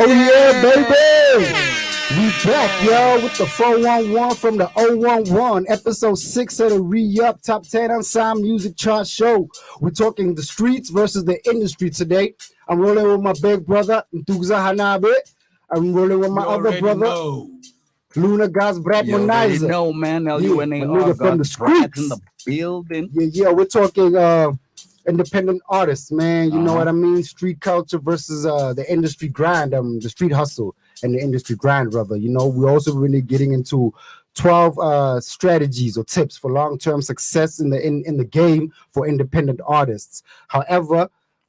Oh yeah, baby! We back, y'all, with the 411 from the 011, episode 6 of the Re-Up Top 10 Unsigned Music Chart Show. We're talking the streets versus the industry today. I'm rolling with my big brother, Nthuza Hanabe. I'm rolling with my other brother, Luna God's Brad You already Manizer. know, man. Nigga from the streets. In the building. Yeah, we're talking independent artists, man. You know what I mean? Street culture versus the industry grind, the street hustle and the industry grind, brother. You know, we're also really getting into 12 strategies or tips for long-term success in the game for independent artists. However,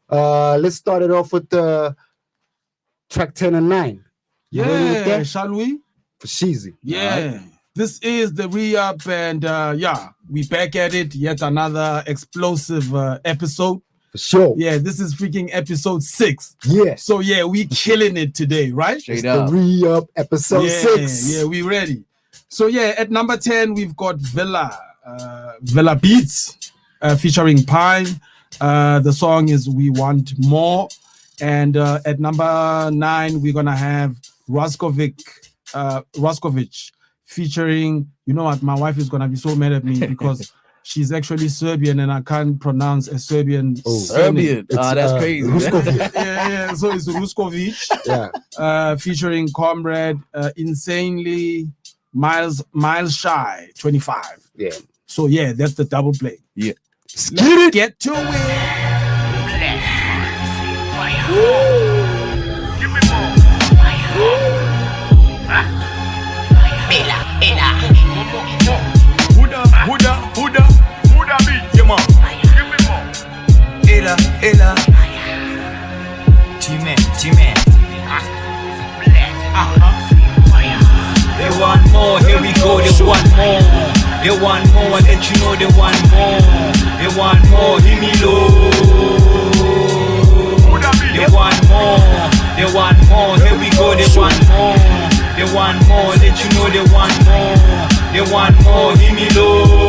let's start it off with the track 10 and 9. Yeah, shall we? For Sheezy. Yeah. Right. This is the Re-Up, and we back at it. Yet another explosive episode. For sure. Yeah, this is freaking episode 6. Yeah. So yeah, we killing it today, right? Straight up. The Re-Up episode 6. Yeah, we ready. So yeah, at number 10, we've got Villa Beats featuring Pine. The song is We Want More. And at number 9, we're gonna have Roskovich featuring, you know what, my wife is gonna be so mad at me because she's actually Serbian and I can't pronounce a Serbian. Serbian. That's crazy. yeah. So it's Ruskovich. Yeah. Featuring Comrade, Insanely Miles Shy 25. Yeah. So yeah, that's the double play. Yeah. Let's get to it. Give me more. Huda beat. Come on. Give me more. Ella. T-Man. They want more, here we go, they want more. They want more, I let you know they want more. They want more, hear me low. They want more, here we go, they want more. They want more, let you know they want more. They want more, hear me low.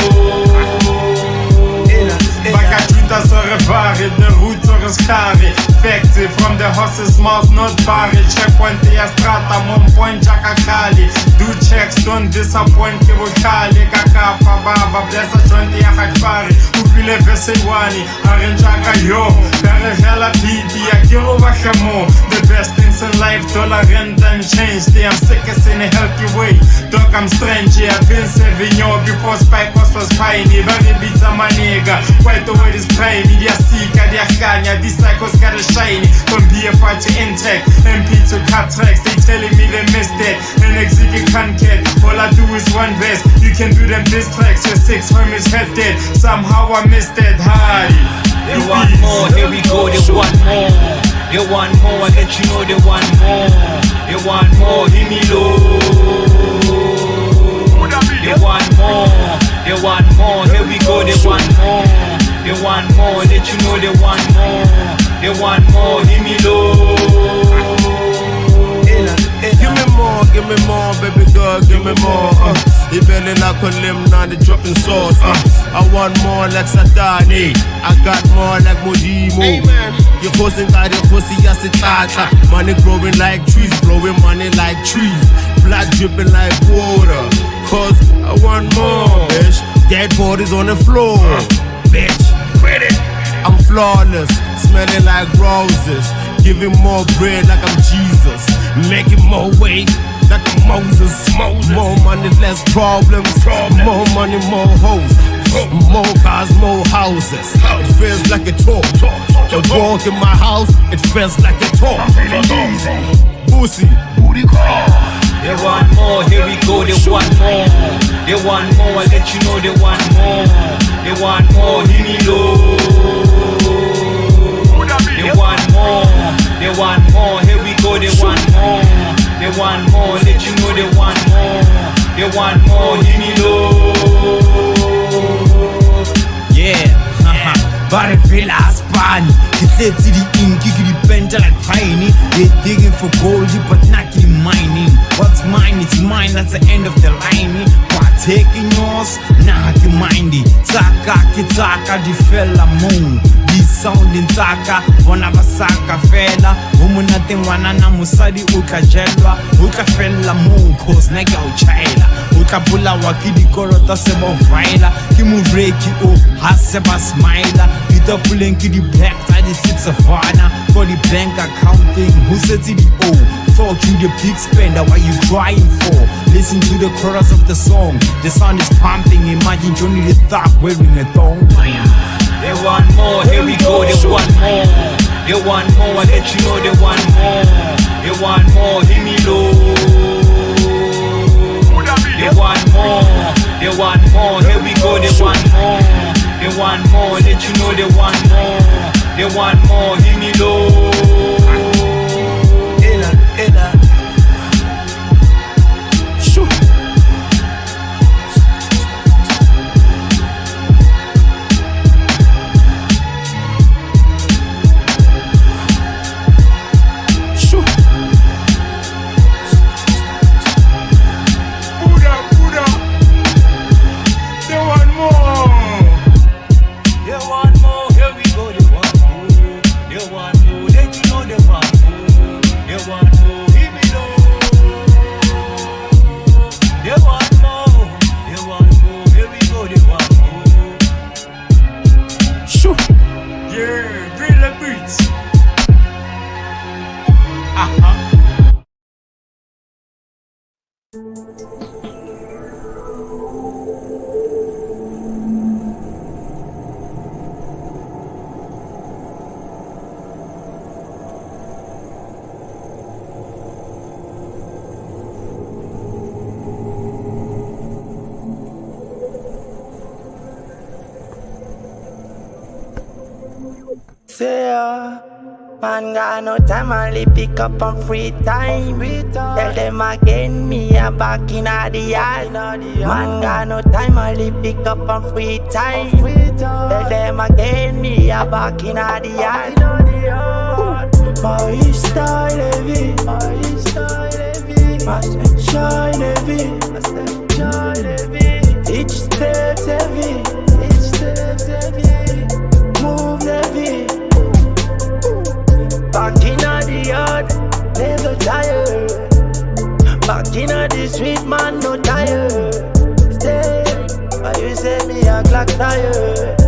Bagajuta sore vari, the roots are scary. Effective from the horse's mouth, not barry. Checkpoint the strata, mon point Jakakali. Do checks, don't disappoint Kibukali. Kakapa baba, bless a 20 Akakari. Upile Vesewani, Arenjaka yo. Karehela Pidi, Akiro Wakamo. The best things in life, dollar rent and change. They am sickest in a healthy way. Dog, I'm strange, I've been saving you before Spike was piney. Very beats a maniga. Quite the way this play, media seeker, they are these cycles got a shiny. From BFI to Intech, MP to cut tracks, they telling me they missed it. And execute can't get, all I do is one verse. You can do them diss tracks, your 6 homies head dead. Somehow I missed it, hi. They want more, here we go, they want more. They want more, I let you know they want more. They want more, hear me low. They want more, here we go, they want more. They want more, let you know they want more. They want more, hear me low. Give me more, baby girl, give me more. You belly like a limb, now they dropping sauce. I want more like Satani. I got more like Modimo. Your pussy got your pussy as a tata. Money growing like trees, blowing money like trees. Blood dripping like water. Cause I want more, bitch. Dead bodies on the floor, bitch. I'm flawless, smelling like roses. Giving more bread like I'm Jesus. Making more weight like I'm Moses. More money, less problems. More money, more hoes. More cars, more houses. It feels like a talk. To walk in my house, it feels like a talk. Booty call. They want more, here we go, they want more. They want more, I let you know they want more. They want more, hear me low. They want more, here we go, they want more. They want more, let you know they want more. They want more, hear me low. Yeah, Body Villa Spani. Get to the ink, you get bent like piney. They're digging for gold, but not getting mining. What's mine, it's mine, that's the end of the line. What's taking yours, nah, you mindy. Taka, kitaka, di fella moon. Di sound in taka, bona basaka fella. Umunating wanana musadi ukajelwa. Uka fella moon, cause nega uchaila. Uka pula wakidi korota sebo vaila. Kimu reiki o, haseba smiler. Peter pulenki di black side the six Savannah. For the bank accounting, who said the O? Thought you the big spender, what you trying for? Listen to the chorus of the song. The sound is pumping, imagine Johnny the Thug wearing a thong. They want more, here we go, they want more. They want more, I let you know they want more. They want more, hear me low. They want more, here we go, they want more. They want more, let you know they want more. They want more, hear me low. Man got no time, only pick up on free time. Tell them again, me a back in the yard. Man got no time, only pick up on free time. Tell them again, me a back in the yard. My style heavy, my shine heavy, each step's heavy, move heavy. Back inna the yard, never tired. Back inna the street, man, no tired. Stay, why you say me a clock tired?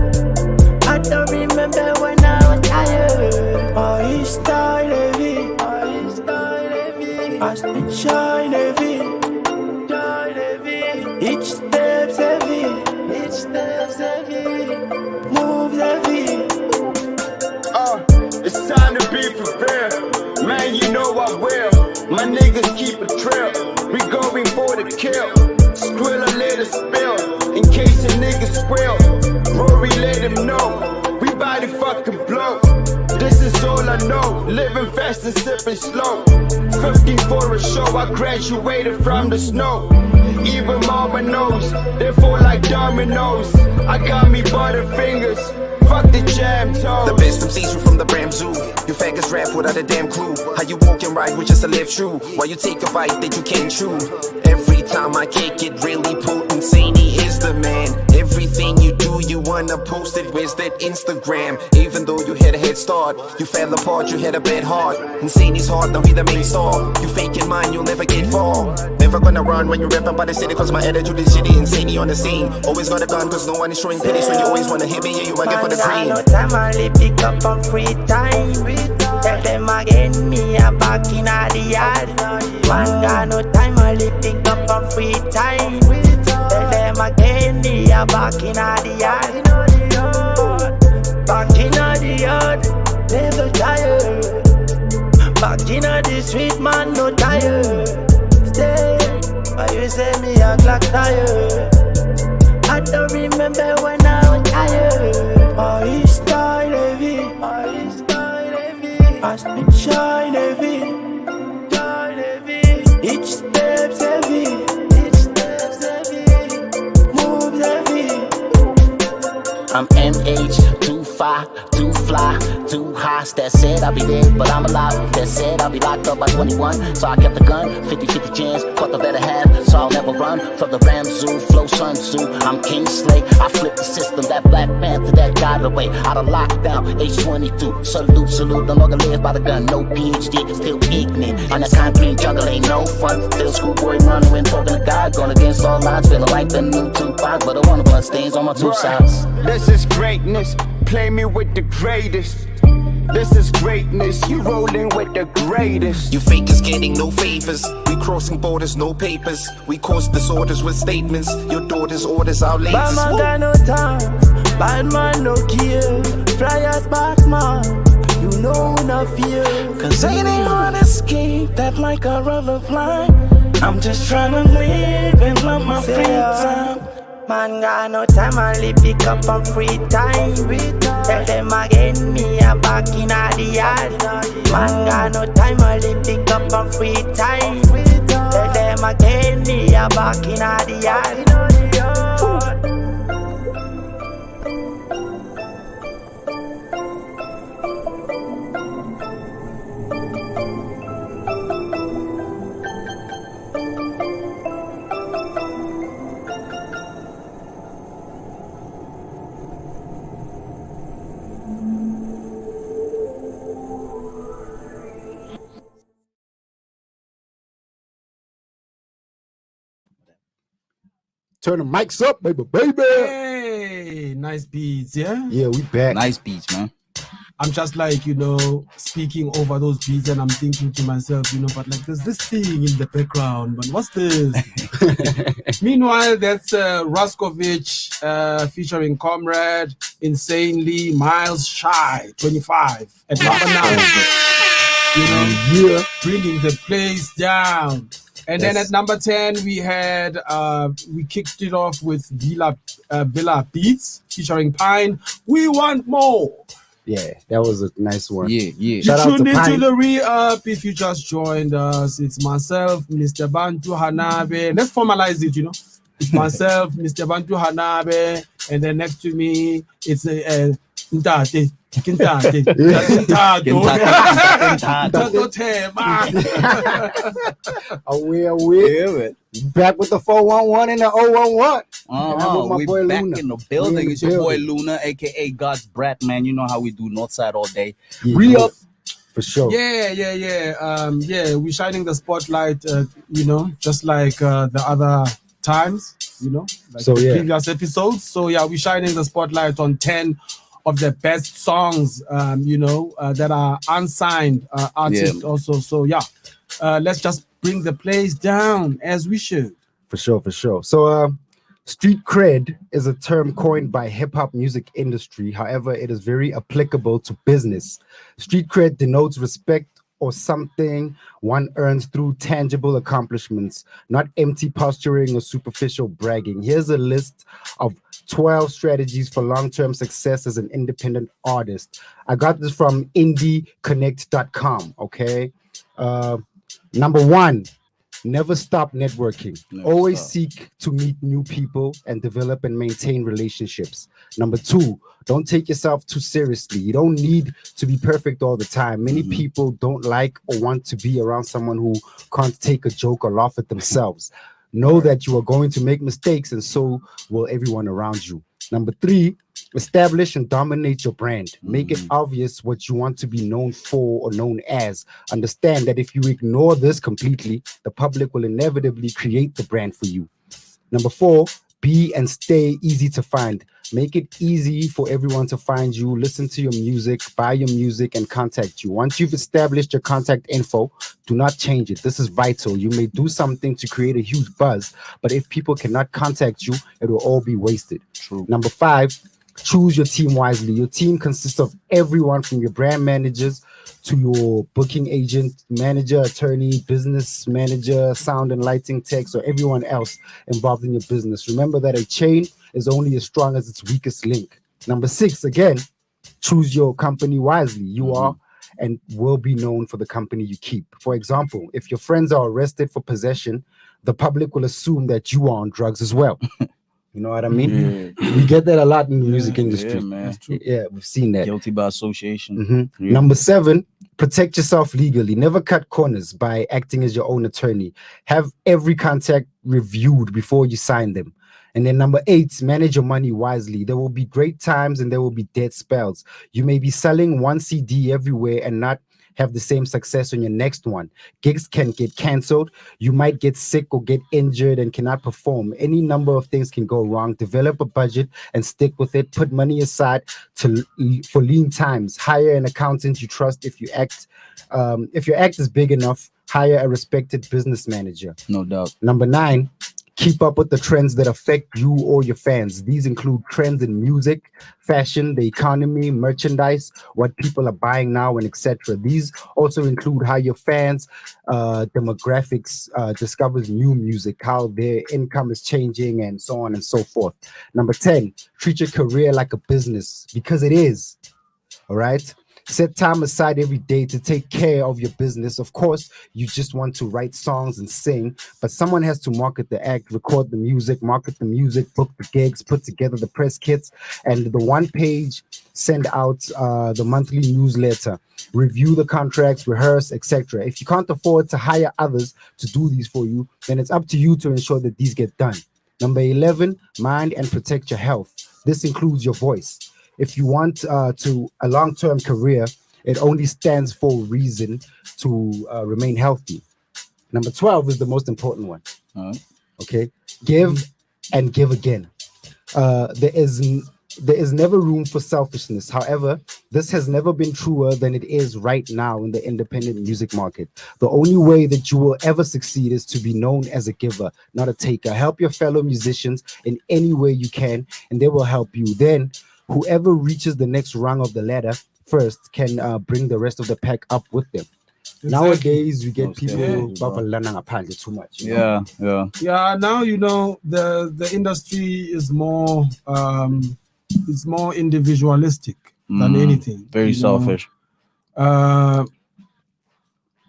I don't remember when I was tired. My style heavy, my speed shine heavy, each step's heavy, moves heavy. It's time to be prepared. Man, you know I will. My niggas keep a trail. We going for the kill. Skrilla let it spill. In case a nigga squeal. Rory let him know. We bout to fucking blow. This is all I know. Living fast and sipping slow. 15 for a show. I graduated from the snow. Even mama knows. They fall like dominoes. I got me butterfingers. Fuck the jam toes. The best MCs from the Bram Zoo. You faggots rap without a damn clue. How you walk and ride with just a left shoe. While you take a bite that you can't chew. Every time I kick it really potent. Zany is the man. Everything you do, you wanna post it. Where's that Instagram? Even though you had a head start, you fell apart, you had a bad heart. Insany's hard, now he the main star. You faking mine, you'll never get far. Never gonna run when you're rapping by the city. Cause my attitude is shitty, insane on the scene. Always got a gun cause no one is showing pity. So you always wanna hit me, yeah, you working for the green. No time, only pick up on free time. Tell them again, me a back in the yard. Man got no time, only pick up on free time. Tell them again, me a back in the yard. Back in the yard, never tired. Back in the street, man, no tired. Stay, why you say me a clock tired? I don't remember when I was tired. My style heavy, my speed shine heavy, each step's heavy, moves heavy. I'm MH, too far, too fly, too high. That said, I'll be dead, but I'm alive. That said, I'll be locked up by 21. So I kept the gun, 50-50 chance, caught the better half. So I'll never run from the Ram Zoo, Flow Sun Zoo. I'm King Slay, I flip the system. That Black Panther that got away out of lockdown. H22, salute, no longer live by the gun. No PhD, still ignorant. On that concrete jungle ain't no fun. Still schoolboy run when talking to God. Going against all odds, feeling like the new Tupac. But I want blood stains on my two sides. This is greatness, play me with the greatest. This is greatness, you rolling with the greatest. You fakers getting no favors. We crossing borders, no papers. We cause disorders with statements. Your daughter's orders, our latest. Bad man got no time, bad man no kill. Flyers Batman, you know no fear. Cause ain't it hard to escape that like a rubber fly. I'm just trying to live and love my free time. Man got no time, only pick up on free time. Tell them again, me a back in the yard. Man got no time, only pick up on free time. Tell them again, me a back in the yard. Turn the mics up, baby. Hey, nice beats, yeah? Yeah, we back. Nice beats, man. I'm just like, speaking over those beats and I'm thinking to myself, but like there's this thing in the background, but what's this? Meanwhile, that's Raskovich featuring Comrade, Insanely, Miles Shy, 25 at number 9. Bringing the place down. And then at number 10, we had, we kicked it off with Villa Beats featuring Pine. We Want More. Yeah, that was a nice one. Yeah. Shout out to Pine. The re-up if you just joined us. It's myself, Mr. Bantu Hanabe. Let's formalize it, It's myself, Mr. Bantu Hanabe. And then next to me, it's Nthato. Away. Back with the 411 and the 011. We boy back Luna. in the building. It's your boy Luna, aka God's brat, man. You know how we do Northside all day. Re-up. For sure. Yeah. We're shining the spotlight, just like the other times, like the previous episodes. So yeah, we're shining the spotlight on 10 of the best songs, that are unsigned artists also. So yeah, let's just bring the place down as we should. For sure. So street cred is a term coined by hip-hop music industry. However, it is very applicable to business. Street cred denotes respect or something one earns through tangible accomplishments, not empty posturing or superficial bragging. Here's a list of 12 strategies for long-term success as an independent artist. I got this from indieconnect.com, okay? Number 1, never stop networking. Always seek to meet new people and develop and maintain relationships. Number 2, don't take yourself too seriously. You don't need to be perfect all the time. Many people don't like or want to be around someone who can't take a joke or laugh at themselves. Know that you are going to make mistakes, and so will everyone around you. Number 3, establish and dominate your brand. Make it obvious what you want to be known for or known as. Understand that if you ignore this completely, the public will inevitably create the brand for you. Number 4, be and stay easy to find. Make it easy for everyone to find you, listen to your music, buy your music, and contact you. Once you've established your contact info, do not change it. This is vital. You may do something to create a huge buzz, but if people cannot contact you, it will all be wasted. True. Number 5, choose your team wisely. Your team consists of everyone from your brand managers to your booking agent, manager, attorney, business manager, sound and lighting techs, or everyone else involved in your business. Remember that a chain is only as strong as its weakest link. Number 6, again, choose your company wisely. You are and will be known for the company you keep. For example, if your friends are arrested for possession, the public will assume that you are on drugs as well. You know what I mean? We get that a lot in the music industry. Yeah, man. Yeah, we've seen that. Guilty by association. Yeah. Number 7, protect yourself legally. Never cut corners by acting as your own attorney. Have every contract reviewed before you sign them. And then number 8, manage your money wisely. There will be great times and there will be dead spells. You may be selling one CD everywhere and not have the same success on your next one. Gigs can get canceled. You might get sick or get injured and cannot perform. Any number of things can go wrong. Develop a budget and stick with it. Put money aside for lean times. Hire an accountant you trust. If your act is big enough, hire a respected business manager. No doubt. Number 9, keep up with the trends that affect you or your fans. These include trends in music, fashion, the economy, merchandise, what people are buying now, and etc. These also include how your fans' demographics discovers new music, how their income is changing, and so on and so forth. Number 10, treat your career like a business, because it is. All right? Set time aside every day to take care of your business. Of course, you just want to write songs and sing, but someone has to market the act, record the music, market the music, book the gigs, put together the press kits, and the one page, send out the monthly newsletter, review the contracts, rehearse, etc. If you can't afford to hire others to do these for you, then it's up to you to ensure that these get done. Number 11, mind and protect your health. This includes your voice. If you want a long-term career, it only stands for a reason to remain healthy. Number 12 is the most important one. Okay, give and give again. There is never room for selfishness. However, this has never been truer than it is right now in the independent music market. The only way that you will ever succeed is to be known as a giver, not a taker. Help your fellow musicians in any way you can, and they will help you. Then whoever reaches the next rung of the ladder first can bring the rest of the pack up with them. Exactly. Nowadays, we get people too much. Yeah. Now the industry is more it's more individualistic than anything. Very selfish. I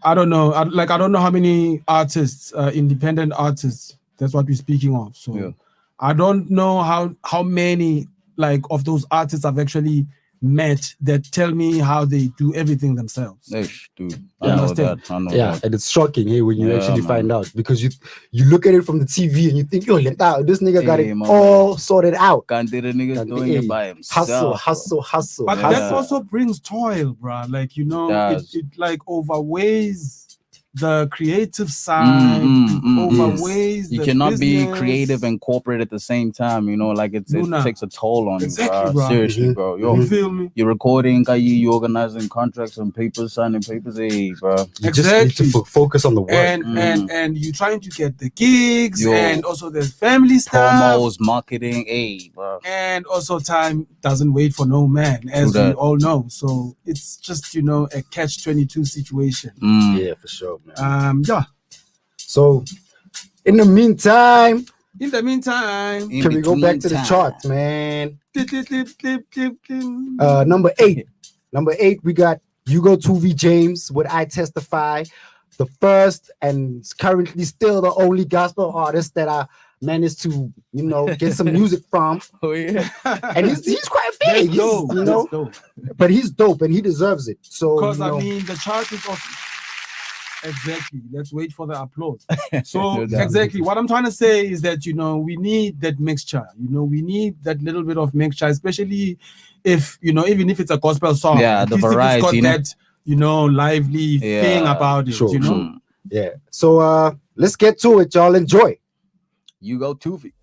don't know. I don't know how many artists, independent artists. That's what we're speaking of. So I don't know how many of those artists I've actually met that tell me how they do everything themselves. Dude, I know that. And it's shocking, when you actually find out, because you look at it from the TV and you think, yo, this nigga got it all sorted out. Can't do the nigga doing it by himself. Hustle. But that also brings toil, bro. It overweighs the creative side, overweighs. You the cannot business. be creative and corporate at the same time. It takes a toll on you, bro. Seriously, bro. You feel me? You're recording, you organizing contracts and papers, signing papers, bro. You just need to focus on the work. And you're trying to get the gigs, and also there's family stuff, promos, marketing, bro. And also time doesn't wait for no man, as we all know. So it's just a catch-22 situation. Yeah, for sure. So in the meantime, can we go back to the charts, man? Number 8, we got Hugo 2V James with I Testify, the first and currently still the only gospel artist that I managed to get some music from. And he's quite big. He's dope. But he's dope and he deserves it. So because the chart is also exactly. Let's wait for the applause. So exactly what I'm trying to say is that we need that mixture. We need that little bit of mixture, especially if even if it's a gospel song. Yeah, the variety. It's got that lively thing about it. Sure. Yeah. So let's get to it, y'all. Enjoy. You go 2V.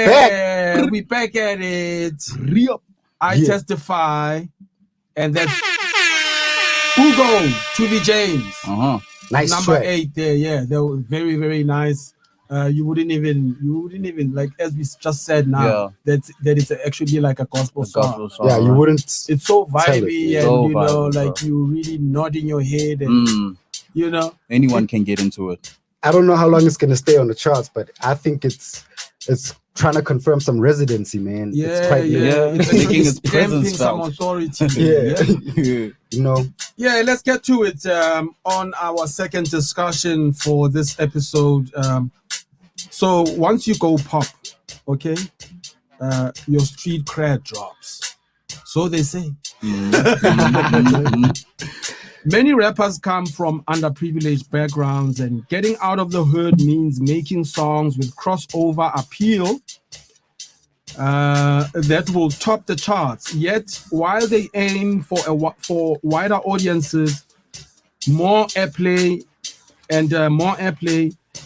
back. We back at it. I testify, and that's Ugo, 2V James. Nice Number track. 8 there. Yeah, they were very, very nice. You wouldn't even like, as we just said now, that it's actually like a gospel song. Yeah, you wouldn't. It's so vibey, and So you know, vibey, like you really nodding your head, and you know, anyone can get into it. I don't know how long it's gonna stay on the charts, but I think it's trying to confirm some residency, man. It's quite It's making its stamping presence some felt. authority. You know. Yeah, let's get to it. On our second discussion for this episode. So once you go pop, okay, your street cred drops. So they say. Many rappers come from underprivileged backgrounds, and getting out of the hood means making songs with crossover appeal that will top the charts. Yet, while they aim for wider audiences, more airplay,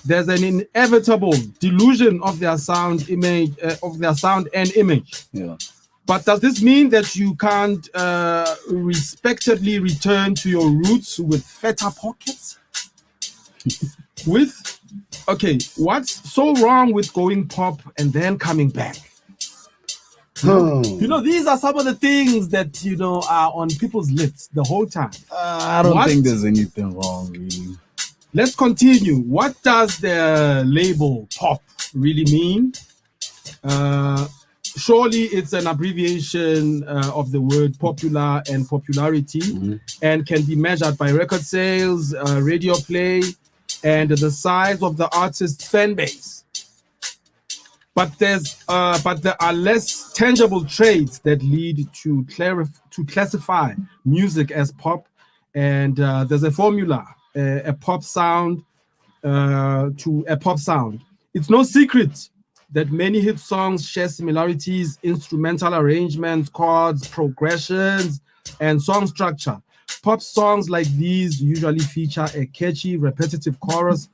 there's an inevitable delusion of their sound and image. Yeah. But does this mean that you can't respectably return to your roots with fatter pockets? What's so wrong with going pop and then coming back? You know, these are some of the things that, you know, are on people's lips the whole time. I don't think there's anything wrong, really. Let's continue. What does the label pop really mean? Surely it's an abbreviation of the word popular and popularity, and can be measured by record sales, radio play, and the size of the artist's fan base. But there are less tangible traits that lead to classify music as pop, and there's a formula, a pop sound to a pop sound. It's no secret that many hit songs share similarities, instrumental arrangements, chords, progressions, and song structure. Pop songs like these usually feature a catchy, repetitive chorus,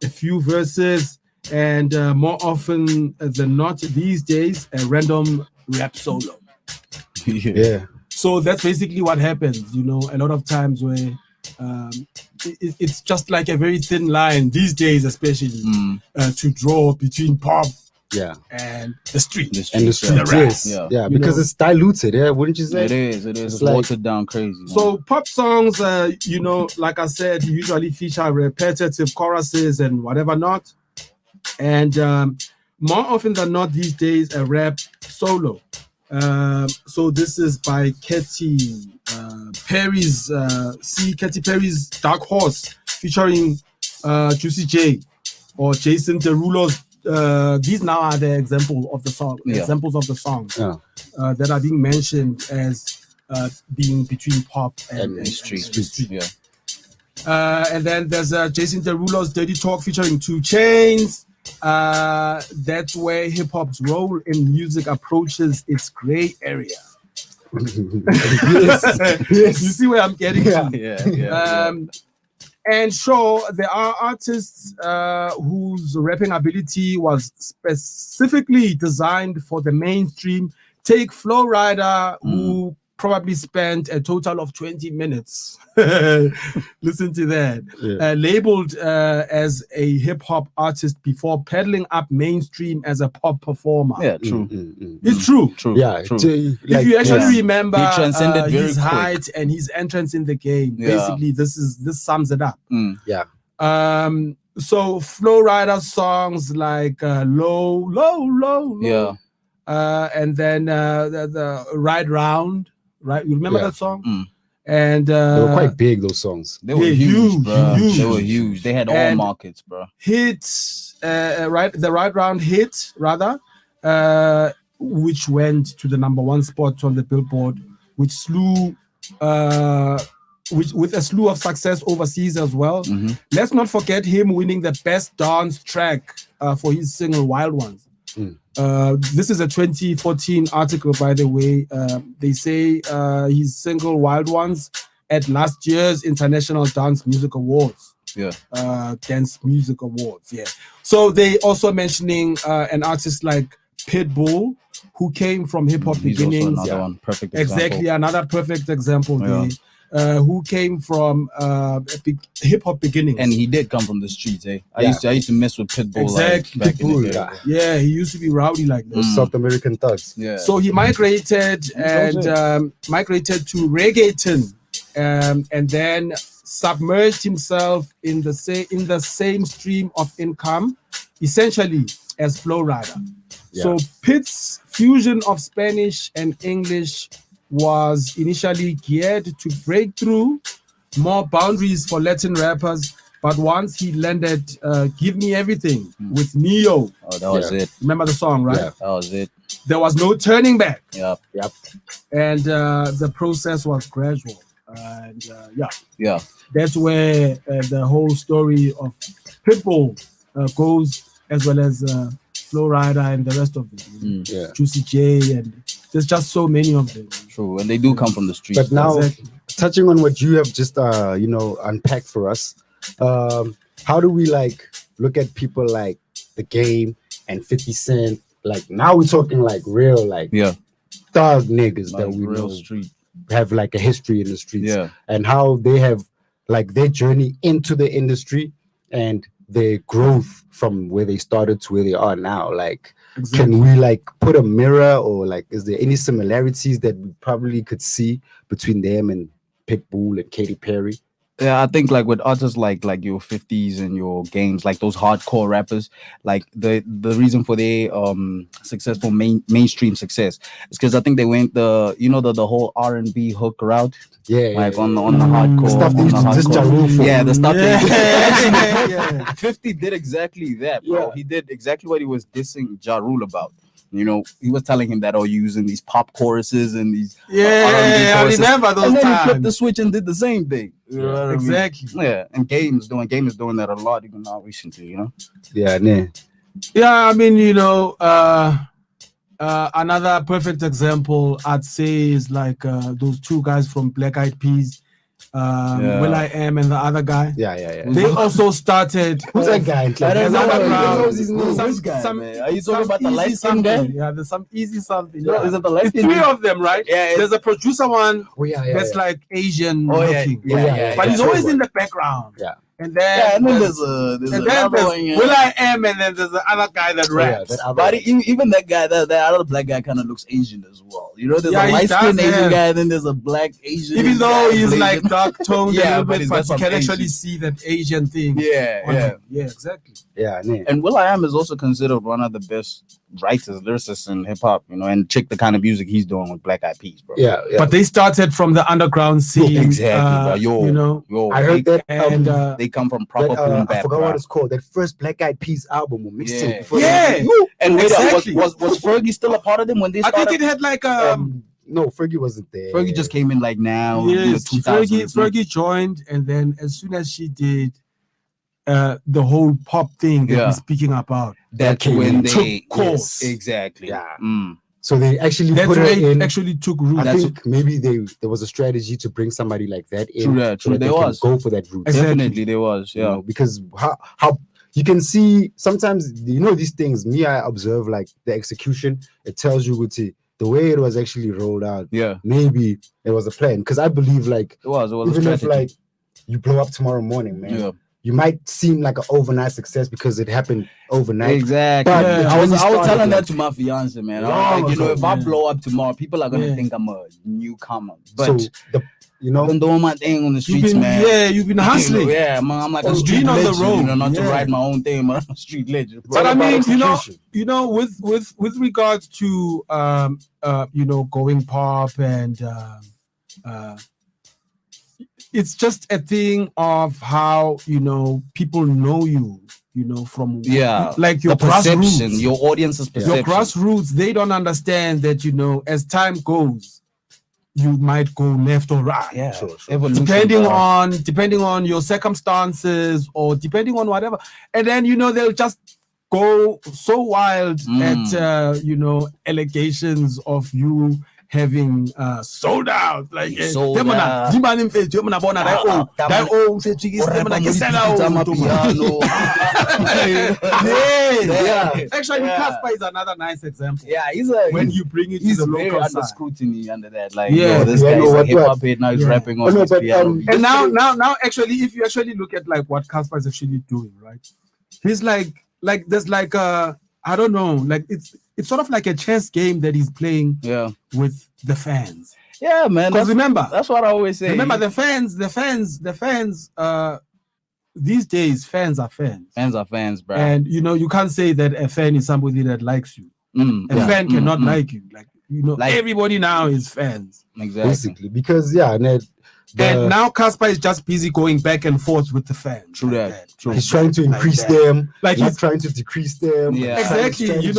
a few verses, and more often than not these days, a random rap solo. Yeah. So that's basically what happens, you know, a lot of times where it's just like a very thin line these days, especially to draw between pop and the street. And the street, yes. Yeah, because it's diluted, wouldn't you say? It is. It's like, watered down crazy. Man. So pop songs, you know, like I said, usually feature repetitive choruses and whatever not. And more often than not these days, a rap solo. So this is by Katy Perry's Katy Perry's Dark Horse featuring Juicy J or Jason Derulo's. These now are the examples of the songs that are being mentioned as being between pop and street. Yeah. And then there's Jason Derulo's Dirty Talk featuring 2 Chainz. That's where hip hop's role in music approaches its gray area. Yes. You see where I'm getting from? Yeah. And sure, there are artists whose rapping ability was specifically designed for the mainstream. Take Flow Rider, who probably spent a total of 20 minutes. Listen to that. Labeled as a hip-hop artist before pedaling up mainstream as a pop performer. Yeah, true. It's true. Yeah, true. If you actually remember He transcended very his quick. height and his entrance in the game, basically this sums it up. Yeah. So Flow Rider songs like Low, Yeah. and then the Ride Round, right? You remember that song? And they were quite big, those songs. They were huge, bro. They were huge. They had all markets, bro. Hits, the Ride Round hit, rather, which went to the #1 spot on the Billboard, which slew, with a slew of success overseas as well. Let's not forget him winning the Best Dance Track for his single Wild Ones. This is a 2014 article, by the way. They say his single Wild Ones at last year's International Dance Music Awards. Dance Music Awards, So they also mentioning an artist like Pitbull, who came from hip hop He's beginnings. also another one. Perfect example. Exactly, another perfect example. Yeah. Who came from hip hop beginnings, and he did come from the streets. I used to mess with Pitbull. Exactly. Like, back in the day. Yeah, he used to be rowdy like that. South American thugs. Yeah. So he migrated and migrated to reggaeton, and then submerged himself in the same stream of income, essentially as Flow Rider. Yeah. So Pitt's fusion of Spanish and English was initially geared to break through more boundaries for Latin rappers, but once he landed Give Me Everything with Neo. Oh, that was it. Remember the song, right? Yeah. That was it. There was no turning back. Yep. And the process was gradual. And Yeah. that's where the whole story of Pitbull goes, as well as Flow Rider and the rest of them. Juicy J, and there's just so many of them. True, and they do come from the streets. But now, touching on what you have just unpacked for us, how do we like look at people like The Game and 50 Cent? Like now we're talking like real thug niggas Like that we real know street. have like a history in the streets, Yeah. and how they have like their journey into the industry and their growth from where they started to where they are now. Like, can we like put a mirror, or like is there any similarities that we probably could see between them and Pitbull and Katy Perry? Yeah, I think like with artists like your 50s and your Games, like those hardcore rappers, like the reason for their successful mainstream success is because I think they went the whole R&B hook route. Yeah, on the hardcore stuff they used to diss Ja Rule for. Yeah, the stuff Yeah. 50 did exactly that, bro. Yeah. He did exactly what he was dissing Ja Rule about. You know, he was telling him that, you're using these pop choruses and these R&B I choruses. remember those And then he times. flipped the switch and did the same thing. You know what I mean? Exactly. Yeah, and Game is doing that a lot even now recently, you know? Yeah, nah. Yeah, I mean, another perfect example I'd say is like those two guys from Black Eyed Peas, Will I Am and the other guy. Yeah. They also started. Who's that guy? I don't know. Who knows his name? Which guy, man? Are you talking about the light skin guy? Yeah, there's some easy something. No, is it the light It's skin three guy? of them, right? Yeah, There's a producer one that's yeah. like Asian Oh, yeah, looking. yeah, But he's yeah. always in the background. Yeah. And then, and then there's another one. Yeah. Will I Am, and then there's the other guy that raps. But even that guy, that other black guy, kind of looks Asian as well. You know, there's Yeah, a he light skinned does, Asian yeah. guy, and then there's a black Asian. Even though guy, he's Asian. like dark toned, Yeah, a little but bit, he's but got you some can actually Asian. see that Asian thing. Yeah, on yeah. him. Yeah, exactly. Yeah, nah. And Will.i.am is also considered one of the best writers, lyricists in hip hop, you know, and check the kind of music he's doing with Black Eyed Peas, bro. Yeah. But they started from the underground scene. Exactly, bro. Yo, I heard that. and they come from proper boom I bap. forgot bro. what it's called. That first Black Eyed Peas album or mixtape. Yeah. before Yeah. they- And wait, Exactly. was Fergie still a part of them when they I started? think it had like No, Fergie wasn't there. Fergie just came in like now. in the yes, 2000s. Fergie joined, and then as soon as she did the whole pop thing that Yeah. we're speaking about, That's came when in. they Took course. exactly. Yeah. Mm. So they actually that's put her where it in. actually took root. I think maybe there was a strategy to bring somebody like that in. True that, so true. that There they can was. go for that route. Exactly. Definitely there was. You Yeah. know, because how you can see sometimes these things. Me, I observe like the execution. It tells you the way it was actually rolled out. Yeah. Maybe it was a plan, because I believe like It was a even if strategy. like you blow up tomorrow morning, man. Yeah. You might seem like an overnight success because it happened overnight. Exactly. But Yeah. the I was journey started, telling like, that to my fiance, man. long I'm like, ago, if I man. blow up tomorrow, people are gonna Yeah. think I'm a newcomer. so But the I've been doing my thing on the You've streets, been, man. yeah, you've been hustling. Yeah, I'm like a You've street been on the legend, road. you know, not to Yeah. write my own thing, but I'm a street legend. But I about mean, execution. with regards to going pop and it's just a thing of how people know you, from like your the perception, grassroots. your audience's perception. Your grassroots, they don't understand that as time goes, you might go left or right. Yeah, Sure. evolution, Depending bro. on your circumstances or depending on whatever, and then they'll just go so wild at allegations of you having sold out. Like Sold out. Actually, Casper is another nice example. Yeah, when you bring it to the very local under side. scrutiny under that. Like, Yeah. this Yeah, guy no, is a what- hip hop head now. He's rapping on his piano. And now, actually, if you actually look at like what Casper is actually doing, right? He's like there's like I don't know, like it's sort of like a chess game that he's playing with the fans. Yeah, man. Because remember, that's what I always say. Remember the fans. These days, fans are fans. Fans are fans, bro. And you can't say that a fan is somebody that likes you. A fan cannot like you. Like everybody now is fans. Exactly. Basically, because and now Casper is just busy going back and forth with the fans. True that. True. He's trying to increase them, like not he's trying to decrease them. Yeah. Exactly. He's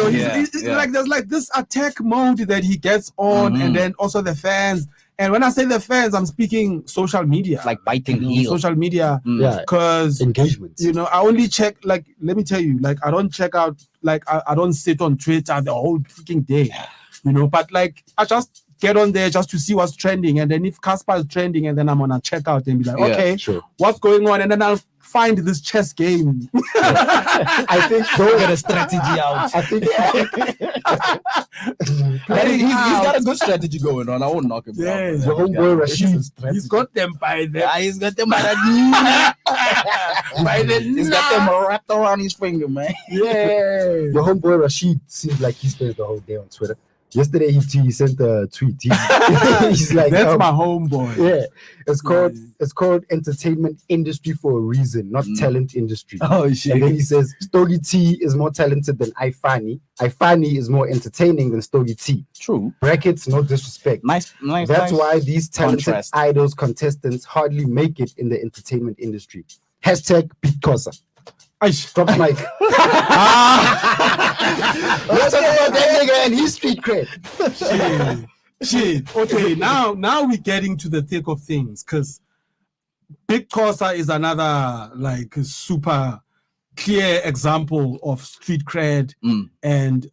like there's like this attack mode that he gets on, and then also the fans. And when I say the fans, I'm speaking social media, like biting heel. Social media, because engagement. I only check. Like, let me tell you, like I don't check out. Like I don't sit on Twitter the whole freaking day, But like I just get on there just to see what's trending, and then if Casper is trending, and then I'm gonna check out and be like, okay, sure. What's going on, and then I'll find this chess game. I think don't get a strategy out. I think he's got a good strategy going on. I won't knock him down. The homeboy Rashid, he's got them by the. He's got them by the. He's got them wrapped around his finger, man. Yeah. The homeboy Rashid seems like he spends the whole day on Twitter. Yesterday he sent a tweet. He's like, "That's my homeboy." Yeah, it's called entertainment industry for a reason, not talent industry. Oh shit! And then he says Stogie T is more talented than Ifani. Ifani is more entertaining than Stogie T. True. Brackets, no disrespect. Nice. That's why these talented contrast. idols contestants hardly make it in the entertainment industry. Hashtag Bitcosa. Drop the mic. Let's talk about that nigga and his street cred. Shit. Okay, now we're getting to the thick of things, because Big Cosa is another like super clear example of street cred and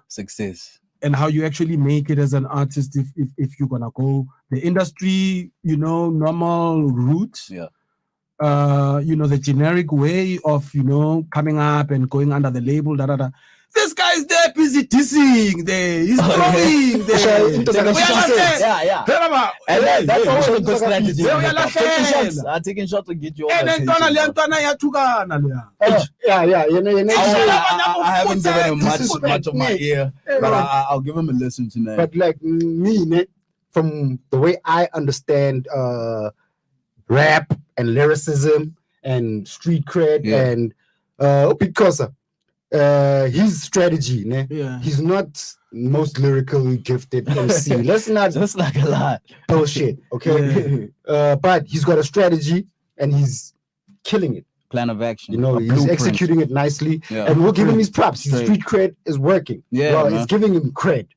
success, and how you actually make it as an artist if you're gonna go the industry, normal route. Yeah. The generic way of coming up and going under the label. This guy's there busy dissing there. He's throwing there. Yeah. And that's also a good strategy. Taking shots to get you all attention. Yeah. I haven't given him much of my ear, but I'll give him a listen tonight. But like me, from the way I understand rap and lyricism and street cred and because his strategy, he's not most lyrically gifted MC. Let's not just like a lot bullshit, okay? But he's got a strategy and he's killing it. Plan of action, he's executing it nicely, and we'll give him his props. His street cred is working. It's giving him cred.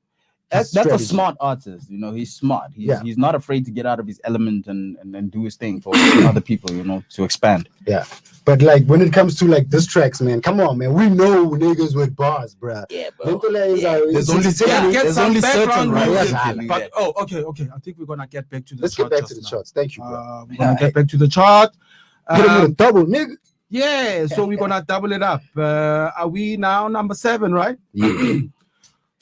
That's a smart artist, he's smart. He's not afraid to get out of his element and do his thing for other people, to expand. Yeah. But like when it comes to like diss tracks, man, come on, man. We know niggas with bars, bruh. Yeah, bro. There's only certain, right? But okay. I think we're gonna get back to the Let's get back to the charts. Thank you, bro. We're gonna get back to the chart. Hit him with a double, nigga. Yeah, so we're gonna double it up. Are we now number 7, right? Yeah.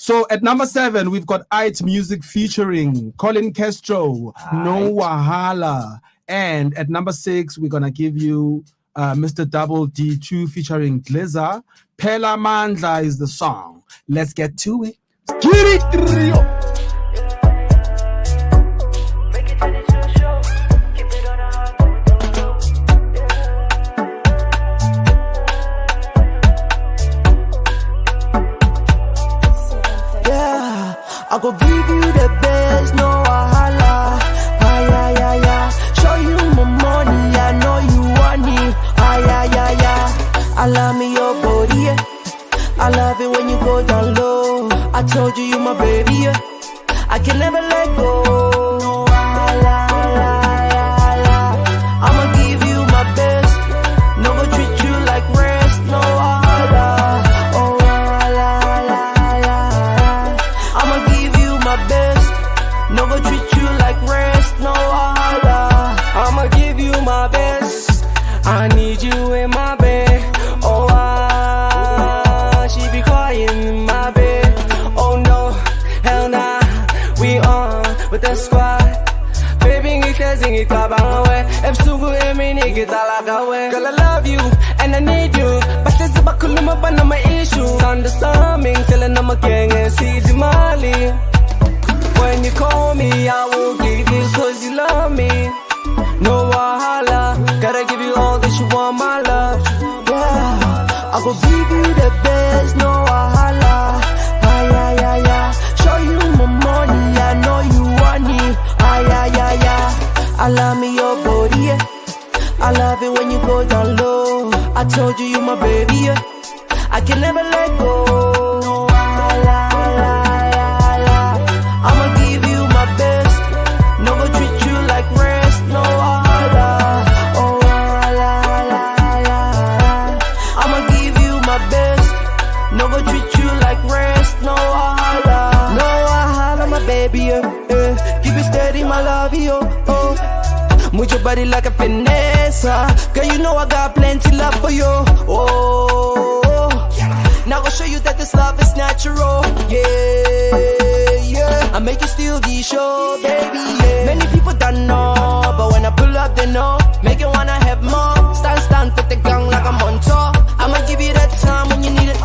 So at number 7, we've got It Music featuring Colin Castro, No Wahala. And at number 6, we're gonna give you Mr. Double D2 featuring Glizza. Pela Mandla is the song. Let's get to it. Get it! I go give you the best, no wahala. Show you my money, I know you want it. I love me your body, yeah. I love it when you go down low. I told you my baby, yeah. I can never let go. No wahala. I'ma give you my best. No go treat you like rest. No wahala. Oh wahala. I'ma give you my best. my best. I need you in my bed. Oh, she be crying in my bed. Oh no, hell nah, we on with the squad. Baby, girl, I love you and I need you. But there's a bakuluma but my issues. Understanding, telling them again and see the Mali. When you call me, I will give you cause you love me. No wahala, gotta give you all that you want, my love. Yeah, I will give you the best, no wahala. Yeah. Show you my money, I know you want it. Yeah. I love me your body, yeah. I love it when you go down low. I told you my baby, yeah. I can never let go. No, I'ma give you my best. No go treat you like rest. No, I'ma give you my best. No go treat you like rest. No, my baby, yeah. Keep it steady, my love, yo. Move your body like a finesse. Girl, you know I got plenty love for you. Oh, now I'll show you that this love is natural. Yeah. I make you steal the show, baby. Yeah. Many people don't know, but when I pull up, they know. Make you wanna have more. Stand, put the gang like I'm on top. I'ma give you that time when you need it.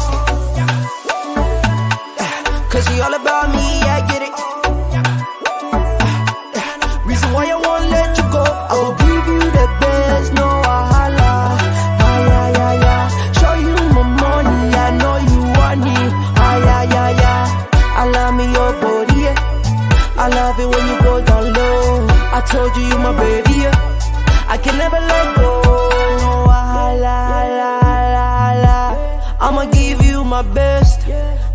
Cause you all about me, I get it. Reason why I won't let you go. I will give you the best, no wahala. Yeah. Show you my money, I know you want it. Yeah. I love me your body, yeah. I love it when you go down low. I told you my baby, yeah. I can never let go. No wahala. I'ma give you my best.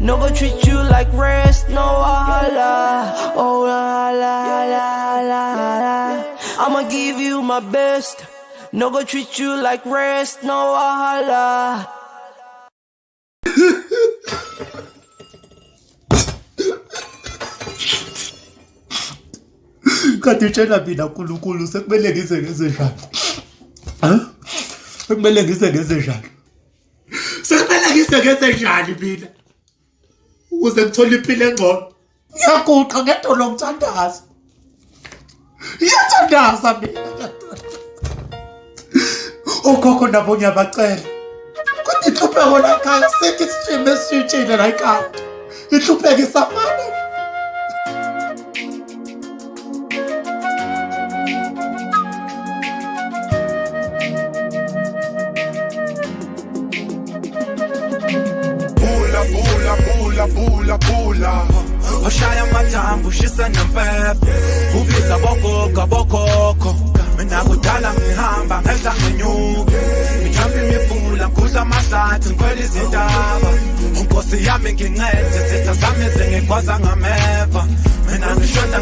No go treat you like rest. No wahala. Oh la. I'ma give you my best. No go treat you like rest. No wahala. Katitshela mina nkulunkulu sekumele ngize njani? Sekumele ngize njani? Sekumele ngize njani mina? Ukuze ngithole impilo engcono. Ngiyaguqa ngedolo ngithandaza. Ngiyathandaza mina. Okhokho nabo ngiyabacela. Kodwa inhlupheko la ekhaya sithi isijime esishintshile la ekhaya. Inhlupheko isafana. Pula Oshaya matambu shisa nempepe Ubiza bokoko Mina kudala ngihamba ngehla ngenyuke Ngijampi mifula ngikudla amahlathi ngikhwela izintaba Unkosi yami ngincede zitha zami zingikwaza ngameva Mina ngishoda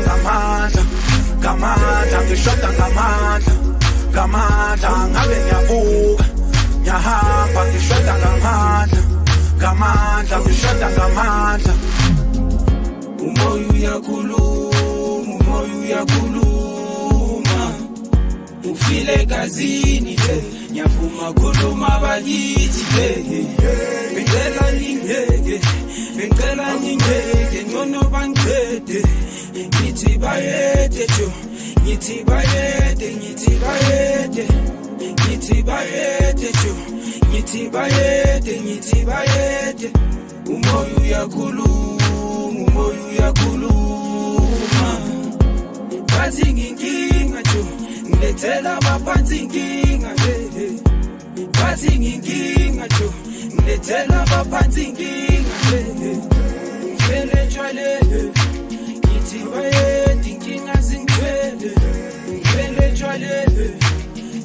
ngamandla ngishoda ngamandla ngabe ngiyavuka ngiyahamba ngishoda ngamandla ngishoda ngamandla Umoya uyakhuluma Ufile gazini Nyafuma khuluma bakithi Bengcela ningeke Ngono bangiqede Ngithi bayede jo Ngithi bayede jo Ngithi bayede Umoya uyakhuluma Bathi nginkinga jo Ngilethela abaphansi inkinga Bathi nginkinga jo Ngilethela abaphansi inkinga Ngifele jwale Ngithi bayede inkinga zingithwele Ngifele jwale